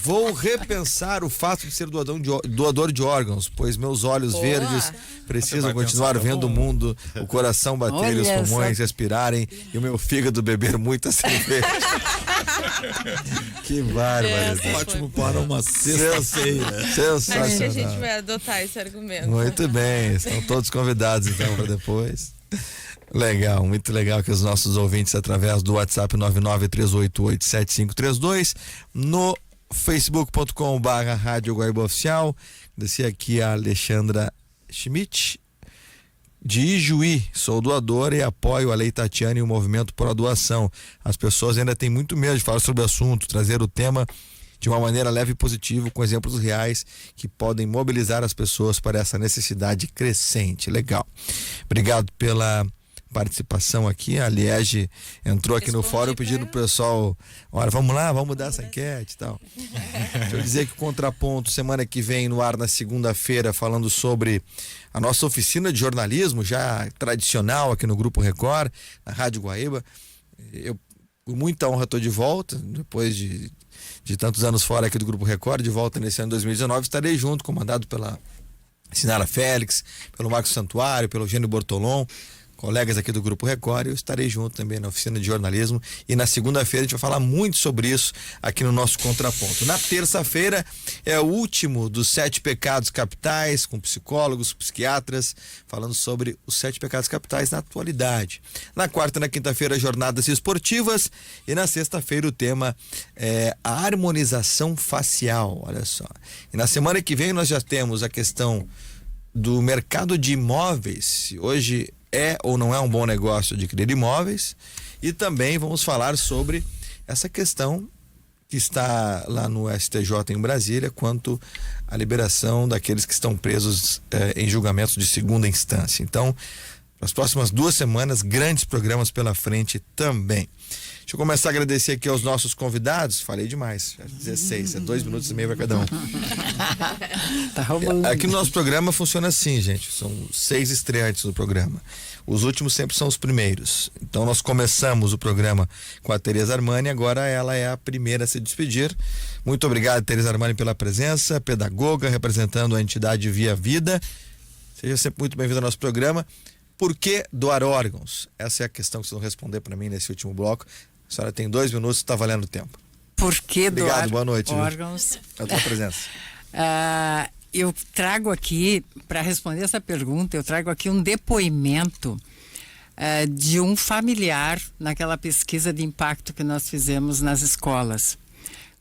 Vou repensar o fato de ser doador de órgãos, pois meus olhos verdes precisam continuar vendo o mundo, o coração bater, os pulmões respirarem e o meu fígado beber muita cerveja. Que bárbaro. Ótimo para uma sexta-feira. Sensacional. Acho que a gente vai adotar esse argumento. Muito bem, estão todos convidados então para depois. Legal, muito legal que os nossos ouvintes através do WhatsApp 993887532 no facebook.com/Rádio Guaíba Oficial. Desci aqui a Alexandra Schmidt de Ijuí, sou doador e apoio a Lei Tatiana e o movimento Pro Doação. As pessoas ainda têm muito medo de falar sobre o assunto, trazer o tema de uma maneira leve e positiva, com exemplos reais que podem mobilizar as pessoas para essa necessidade crescente. Legal. Obrigado pela participação aqui. A Liege entrou aqui no fórum pedindo pro pessoal, olha, vamos lá, vamos mudar essa enquete e tal. Deixa eu dizer que o Contraponto, semana que vem no ar na segunda-feira, falando sobre a nossa oficina de jornalismo, já tradicional aqui no Grupo Record, na Rádio Guaíba. Eu, com muita honra, estou de volta, depois de tantos anos fora aqui do Grupo Record, de volta nesse ano 2019, estarei junto, comandado pela Sinara Félix, pelo Marcos Santuário, pelo Eugênio Bortolom, colegas aqui do Grupo Record. Eu estarei junto também na oficina de jornalismo e na segunda-feira a gente vai falar muito sobre isso aqui no nosso Contraponto. Na terça-feira é o último dos 7 pecados capitais, com psicólogos, psiquiatras, falando sobre os 7 pecados capitais na atualidade. Na quarta e na quinta-feira, jornadas esportivas, e na sexta-feira o tema é a harmonização facial, olha só. E na semana que vem nós já temos a questão do mercado de imóveis, se hoje é ou não é um bom negócio adquirir imóveis, e também vamos falar sobre essa questão que está lá no STJ em Brasília quanto à liberação daqueles que estão presos em julgamentos de segunda instância. Então, nas próximas 2 semanas, grandes programas pela frente também. Deixa eu começar a agradecer aqui aos nossos convidados. Falei demais, já 16, 2 minutos e meio para cada um. Tá roubando. Aqui no nosso programa funciona assim, gente. São 6 estreantes no programa. Os últimos sempre são os primeiros. Então nós começamos o programa com a Tereza Armani, agora ela é a primeira a se despedir. Muito obrigado, Tereza Armani, pela presença, pedagoga, representando a entidade Via Vida. Seja sempre muito bem-vinda ao nosso programa. Por que doar órgãos? Essa é a questão que vocês vão responder para mim nesse último bloco. A senhora tem 2 minutos, está valendo o tempo. Por que doar boa noite, órgãos? A tua presença. Eu trago aqui, para responder essa pergunta, eu trago aqui um depoimento de um familiar naquela pesquisa de impacto que nós fizemos nas escolas.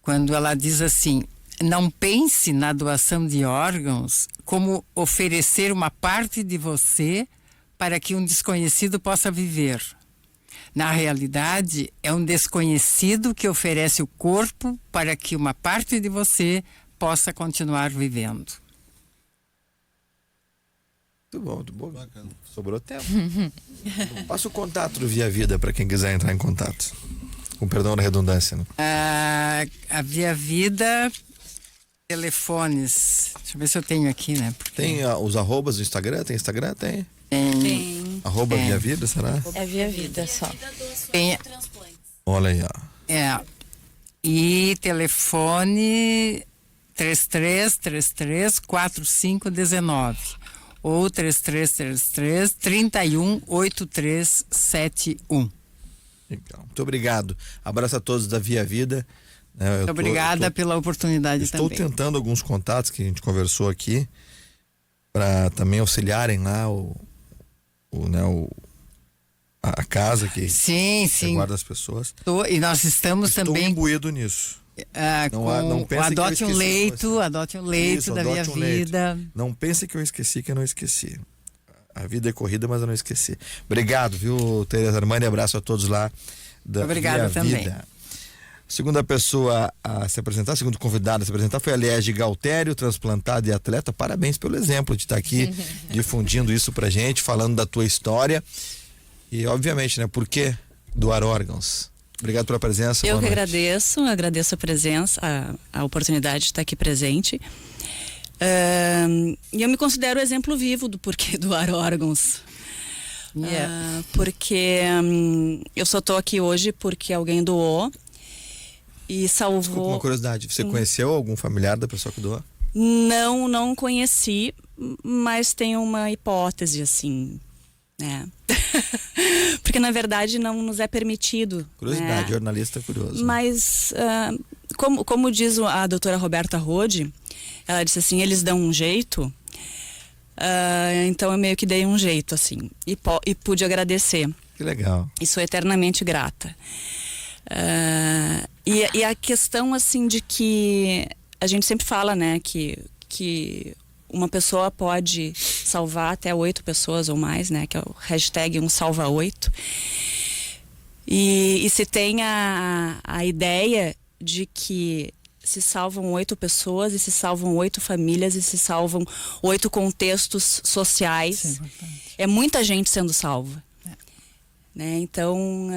Quando ela diz assim: não pense na doação de órgãos como oferecer uma parte de você para que um desconhecido possa viver. Na realidade, é um desconhecido que oferece o corpo para que uma parte de você possa continuar vivendo. Muito bom, muito bom. Bacana. Sobrou tempo. Passa o contato do Via Vida para quem quiser entrar em contato. Com perdão da redundância, né? A Via Vida Telefones. Deixa eu ver se eu tenho aqui, né? Porque... Tem os arrobas do Instagram? Tem Instagram? Tem. Tem. Arroba Via Vida, será? É Via Vida só. Tem. Olha aí, ó. E telefone 3333-4519 ou 3333-318371. Legal. Muito obrigado. Abraço a todos da Via Vida. Obrigada pela oportunidade também. Estou tentando alguns contatos que a gente conversou aqui para também auxiliarem lá a casa que guarda as pessoas. E nós estamos também... Estou imbuído nisso. Não adote um leito, Isso, da Via Vida. Não pense que eu esqueci, que eu não esqueci. A vida é corrida, mas eu não esqueci. Obrigado, viu, Tereza Armani? Abraço a todos lá da Obrigada Via também. Vida. Segunda pessoa a se apresentar, segundo convidado a se apresentar foi a Liege Galtério, transplantada e atleta. Parabéns pelo exemplo de estar aqui difundindo isso pra gente, falando da tua história. E obviamente, né, por que doar órgãos? Obrigado pela presença. Eu que agradeço a presença, a oportunidade de estar aqui presente. E eu me considero o exemplo vivo do porquê doar órgãos. Porque eu só estou aqui hoje porque alguém doou e salvou. Desculpa, uma curiosidade, você conheceu algum familiar da pessoa que doou? Não conheci, mas tenho uma hipótese, assim, né? Porque na verdade não nos é permitido. Curiosidade, né? Jornalista curioso. Mas como diz a doutora Roberta Rode, ela disse assim, eles dão um jeito. Então eu meio que dei um jeito, assim, e pude agradecer. Que legal. E sou eternamente grata. E a questão, assim, de que a gente sempre fala, né, que uma pessoa pode salvar até 8 pessoas ou mais, né, que é o hashtag #1salva8. E se tem a ideia de que se salvam 8 pessoas e se salvam 8 famílias e se salvam 8 contextos sociais. É muita gente sendo salva. Né? Então,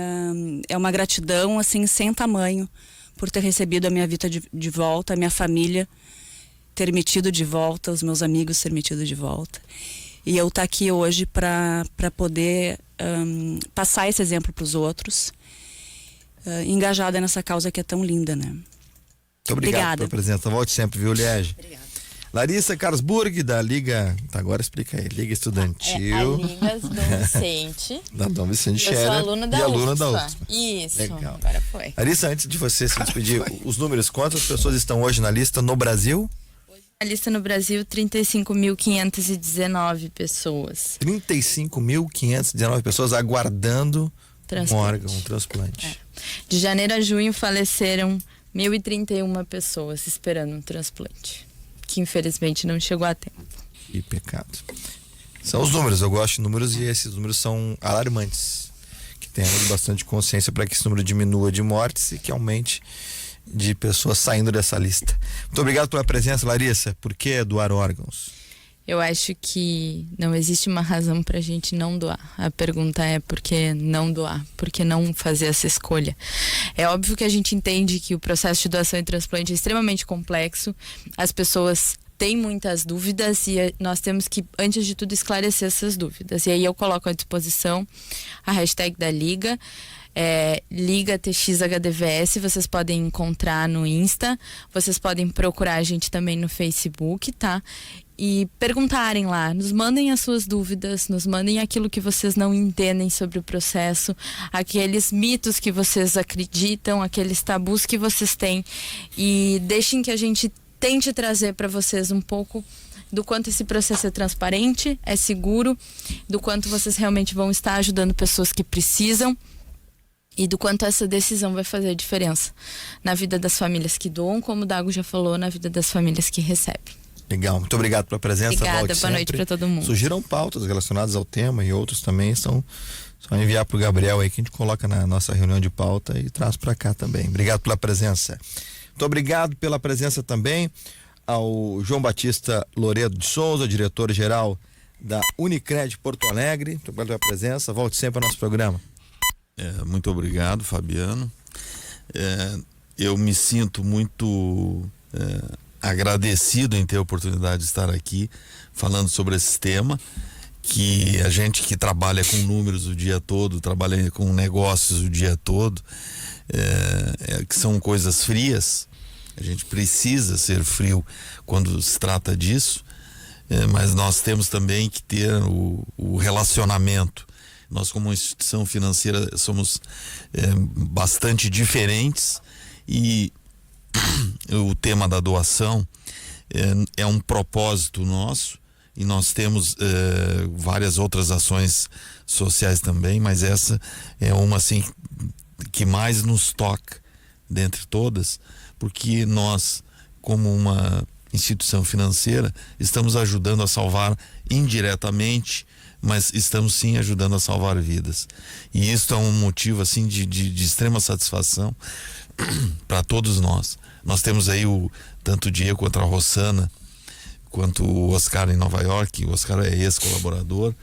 é uma gratidão assim sem tamanho por ter recebido a minha vida de volta, a minha família ter me tido de volta, os meus amigos ter me tido de volta. E eu estar aqui hoje para poder passar esse exemplo para os outros, engajada nessa causa que é tão linda, né? Muito obrigado pela presença. Volte sempre, viu, Liege? Obrigada. Larissa Carlsburg, da Liga. Agora explica aí. Liga Estudantil. A Liga Dom Vicente. Da Dom Vicente Scherer. Eu sou aluna da UFSPA. Isso. Legal. Agora foi. Larissa, antes de você se despedir, os números, quantas pessoas estão hoje na lista no Brasil? A lista no Brasil, 35.519 pessoas. 35.519 pessoas aguardando um órgão, um transplante. De janeiro a junho faleceram 1.031 pessoas esperando um transplante, que infelizmente não chegou a tempo. Que pecado. São os números, eu gosto de números e esses números são alarmantes. Que tenhamos bastante consciência para que esse número diminua de mortes e que aumente de pessoas saindo dessa lista. Muito obrigado pela presença, Larissa. Por que doar órgãos? Eu acho que não existe uma razão pra gente não doar. A pergunta é por que não doar? Por que não fazer essa escolha? É óbvio que a gente entende que o processo de doação e transplante é extremamente complexo. As pessoas têm muitas dúvidas e nós temos que, antes de tudo, esclarecer essas dúvidas. E aí eu coloco à disposição a hashtag da Liga. Liga TXHDVS, vocês podem encontrar no Insta, vocês podem procurar a gente também no Facebook, tá? E perguntarem lá, nos mandem as suas dúvidas, nos mandem aquilo que vocês não entendem sobre o processo, aqueles mitos que vocês acreditam, aqueles tabus que vocês têm, e deixem que a gente tente trazer para vocês um pouco do quanto esse processo é transparente, é seguro, do quanto vocês realmente vão estar ajudando pessoas que precisam e do quanto essa decisão vai fazer diferença na vida das famílias que doam, como o Dago já falou, na vida das famílias que recebem. Legal, muito obrigado pela presença. Obrigada, boa noite para todo mundo. Surgiram pautas relacionadas ao tema e outros também, só enviar pro Gabriel aí que a gente coloca na nossa reunião de pauta e traz para cá também. Obrigado pela presença. Muito obrigado pela presença também ao João Batista Loredo de Souza, diretor-geral da Unicred Porto Alegre. Muito obrigado pela presença, volte sempre ao nosso programa. Muito obrigado, Fabiano. Eu me sinto muito agradecido em ter a oportunidade de estar aqui falando sobre esse tema, que a gente que trabalha com números o dia todo, trabalha com negócios o dia todo, que são coisas frias, a gente precisa ser frio quando se trata disso, mas nós temos também que ter o relacionamento. Nós, como instituição financeira, somos bastante diferentes, e o tema da doação é um propósito nosso, e nós temos várias outras ações sociais também, mas essa é uma assim que mais nos toca dentre todas, porque nós, como uma instituição financeira, estamos ajudando a salvar indiretamente, mas estamos sim ajudando a salvar vidas, e isso é um motivo assim de extrema satisfação para todos nós. Nós temos aí tanto o Diego quanto a Rossana, quanto o Oscar em Nova York. O Oscar é ex-colaborador,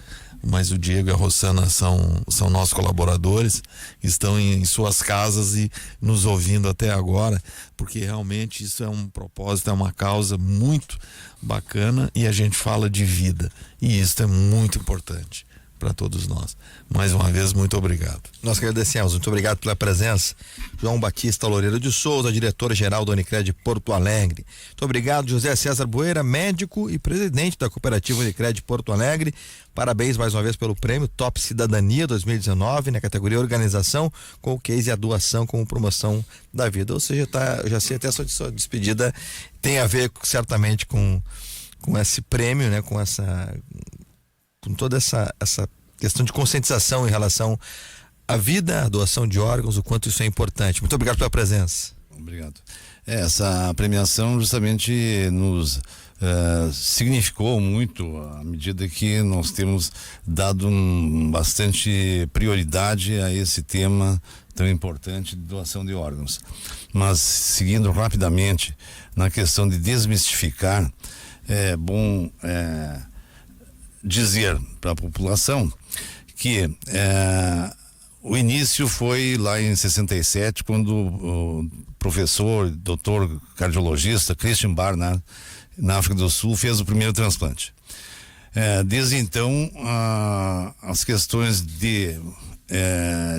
mas o Diego e a Rossana são nossos colaboradores, estão em suas casas e nos ouvindo até agora, porque realmente isso é um propósito, é uma causa muito bacana, e a gente fala de vida, e isso é muito importante para todos nós. Mais uma vez, muito obrigado. Nós que agradecemos, muito obrigado pela presença. João Batista Loureiro de Souza, diretor-geral da Unicred Porto Alegre. Muito obrigado, José César Bueira, médico e presidente da cooperativa Unicred Porto Alegre. Parabéns mais uma vez pelo prêmio Top Cidadania 2019, na categoria Organização, com o case a doação como promoção da vida. Ou seja, já sei até a sua despedida tem a ver certamente com esse prêmio, né? Com toda essa questão de conscientização em relação à vida, à doação de órgãos, o quanto isso é importante. Muito obrigado pela presença. Obrigado. Essa premiação justamente nos significou muito, à medida que nós temos dado bastante prioridade a esse tema tão importante de doação de órgãos. Mas, seguindo rapidamente na questão de desmistificar, é bom dizer para a população que o início foi lá em 67, quando o professor, doutor cardiologista Christian Barnard, na África do Sul, fez o primeiro transplante. Desde então, as questões de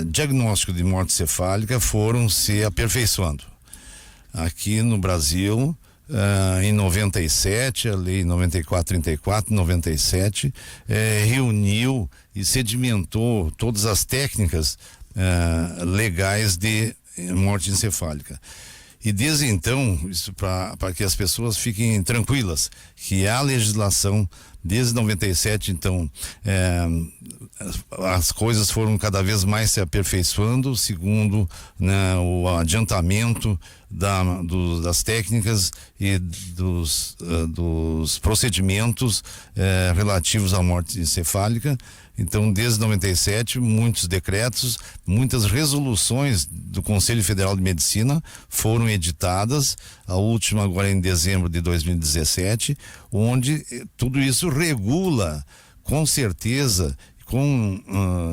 diagnóstico de morte cefálica foram se aperfeiçoando. Aqui no Brasil, em 97, a lei 9434, 97, reuniu e sedimentou todas as técnicas legais de morte encefálica. E desde então, isso para que as pessoas fiquem tranquilas, que a legislação desde 97, então, as coisas foram cada vez mais se aperfeiçoando, segundo, né, o adiantamento das técnicas e dos procedimentos relativos à morte encefálica. Então, desde 97, muitos decretos, muitas resoluções do Conselho Federal de Medicina foram editadas, a última agora em dezembro de 2017, onde tudo isso regula com certeza, com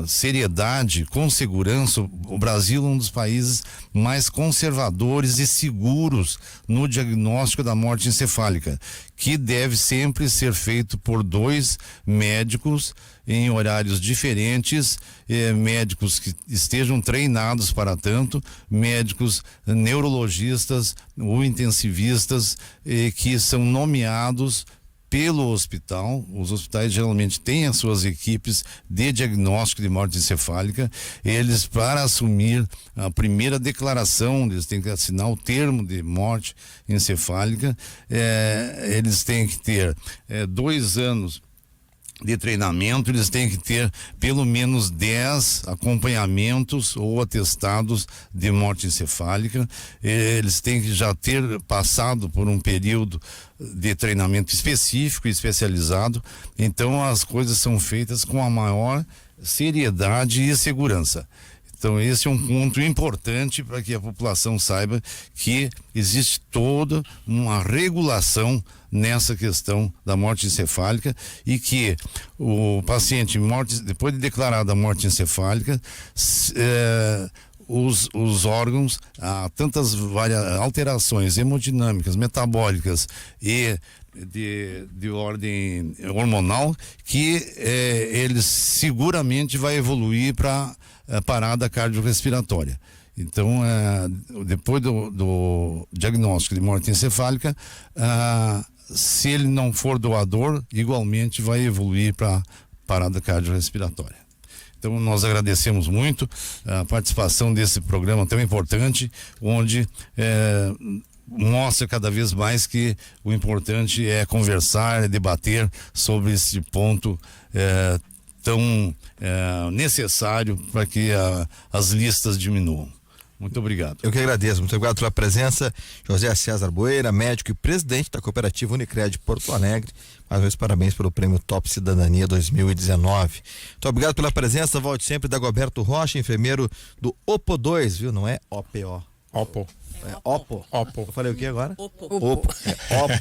seriedade, com segurança. O Brasil é um dos países mais conservadores e seguros no diagnóstico da morte encefálica, que deve sempre ser feito por 2 médicos em horários diferentes, médicos que estejam treinados para tanto, médicos neurologistas ou intensivistas que são nomeados pelo hospital. Os hospitais geralmente têm as suas equipes de diagnóstico de morte encefálica. Eles, para assumir a primeira declaração, eles têm que assinar o termo de morte encefálica, eles têm que ter 2 anos de treinamento, eles têm que ter pelo menos 10 acompanhamentos ou atestados de morte encefálica, eles têm que já ter passado por um período de treinamento específico e especializado. Então as coisas são feitas com a maior seriedade e segurança. Então esse é um ponto importante para que a população saiba que existe toda uma regulação nessa questão da morte encefálica, e que o paciente depois de declarada a morte encefálica, os órgãos, há tantas alterações hemodinâmicas, metabólicas e de ordem hormonal que ele seguramente vai evoluir para parada cardiorrespiratória. Então, depois do diagnóstico de morte encefálica, se ele não for doador, igualmente vai evoluir para parada cardiorrespiratória. Então, nós agradecemos muito a participação desse programa tão importante, onde mostra cada vez mais que o importante é conversar, é debater sobre esse ponto tão necessário para que as listas diminuam. Muito obrigado. Eu que agradeço, muito obrigado pela presença. José César Boeira, médico e presidente da cooperativa Unicred Porto Alegre. Mais uma vez, parabéns pelo prêmio Top Cidadania 2019. Muito obrigado pela presença, volte sempre, Dagoberto Rocha, enfermeiro do OPO 2, viu? Não é OPO. OPO. É OPO. OPO. Eu falei o que agora? Opo. OPO. É OPO.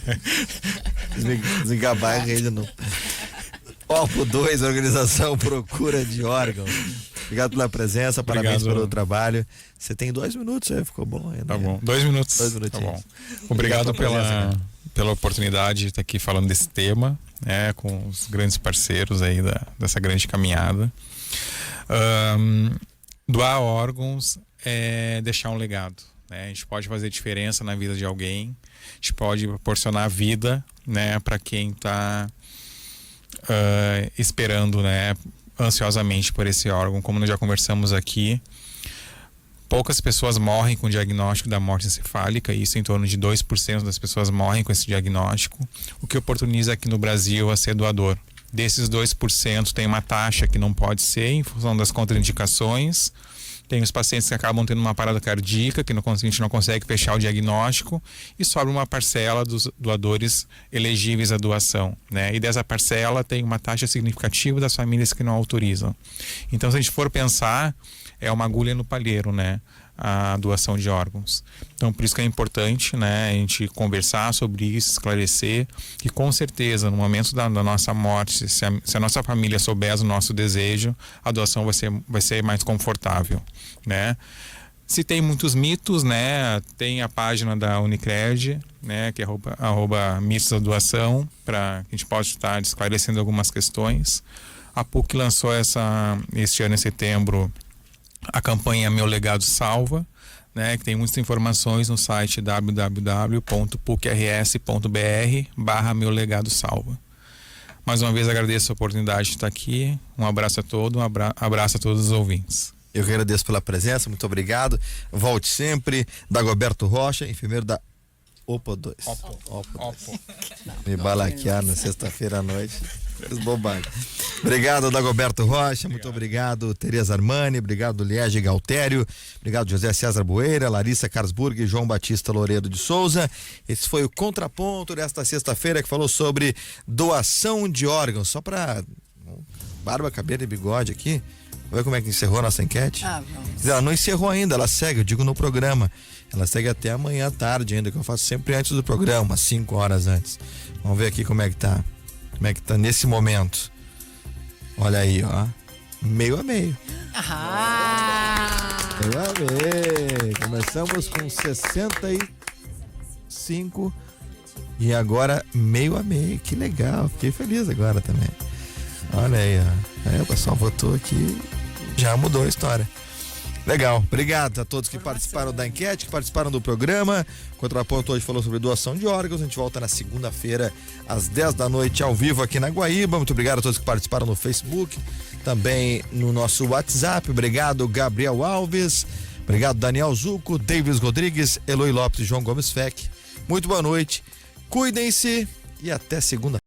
Desengabar a rede no OPO 2, Organização Procura de Órgãos. Obrigado pela presença, parabéns pelo trabalho. Você tem 2 minutos, ficou bom ainda. Tá bom, 2 minutos. 2 minutinhos. Tá bom. Obrigado pela oportunidade de estar aqui falando desse tema, com os grandes parceiros aí dessa grande caminhada. Doar órgãos é deixar um legado. A gente pode fazer diferença na vida de alguém, a gente pode proporcionar vida, para quem está esperando, ansiosamente por esse órgão. Como nós já conversamos aqui, poucas pessoas morrem com o diagnóstico da morte encefálica, isso em torno de 2% das pessoas morrem com esse diagnóstico, o que oportuniza aqui no Brasil a ser doador. Desses 2% tem uma taxa que não pode ser em função das contraindicações. Tem os pacientes que acabam tendo uma parada cardíaca, que a gente não consegue fechar o diagnóstico, e sobra uma parcela dos doadores elegíveis à doação, E dessa parcela tem uma taxa significativa das famílias que não autorizam. Então, se a gente for pensar, é uma agulha no palheiro, a doação de órgãos. Então, por isso que é importante, a gente conversar sobre isso, esclarecer, e com certeza, no momento da nossa morte, se a nossa família souber do nosso desejo, a doação vai ser mais confortável, Se tem muitos mitos, tem a página da Unicred, que é @mitos da doação, para que a gente possa estar esclarecendo algumas questões. A PUC lançou este ano, em setembro, a campanha Meu Legado Salva, que tem muitas informações no site www.pucrs.br/Meu Legado Salva. Mais uma vez agradeço a oportunidade de estar aqui. Um abraço a todos, abraço a todos os ouvintes. Eu que agradeço pela presença, muito obrigado. Volte sempre. Dagoberto Rocha, enfermeiro da OPO 2. OPO. Me balaquear na sexta-feira à noite. Fiz bobagem. Obrigado, Dagoberto Rocha. Muito obrigado, Tereza Armani. Obrigado, Liege Galtério. Obrigado, José César Boeira, Larissa Carlsburg e João Batista Louredo de Souza. Esse foi o Contraponto desta sexta-feira, que falou sobre doação de órgãos. Só para barba, cabelo e bigode aqui. Vamos ver como é que encerrou a nossa enquete? Ela não encerrou ainda, ela segue, eu digo no programa. Ela segue até amanhã à tarde ainda, que eu faço sempre antes do programa, 5 horas antes. Vamos ver aqui como é que tá. Como é que tá nesse momento. Olha aí, ó. Meio a meio. Meio a meio. Começamos com 65 e agora meio a meio. Que legal. Fiquei feliz agora também. Olha aí, ó. O pessoal votou aqui. Já mudou a história. Legal, obrigado a todos que participaram da enquete, que participaram do programa. O Contraponto hoje falou sobre doação de órgãos. A gente volta na segunda-feira às 10 da noite ao vivo aqui na Guaíba. Muito obrigado a todos que participaram no Facebook, também no nosso WhatsApp. Obrigado, Gabriel Alves. Obrigado, Daniel Zuco, Davis Rodrigues, Eloy Lopes e João Gomes Feck. Muito boa noite, cuidem-se e até segunda.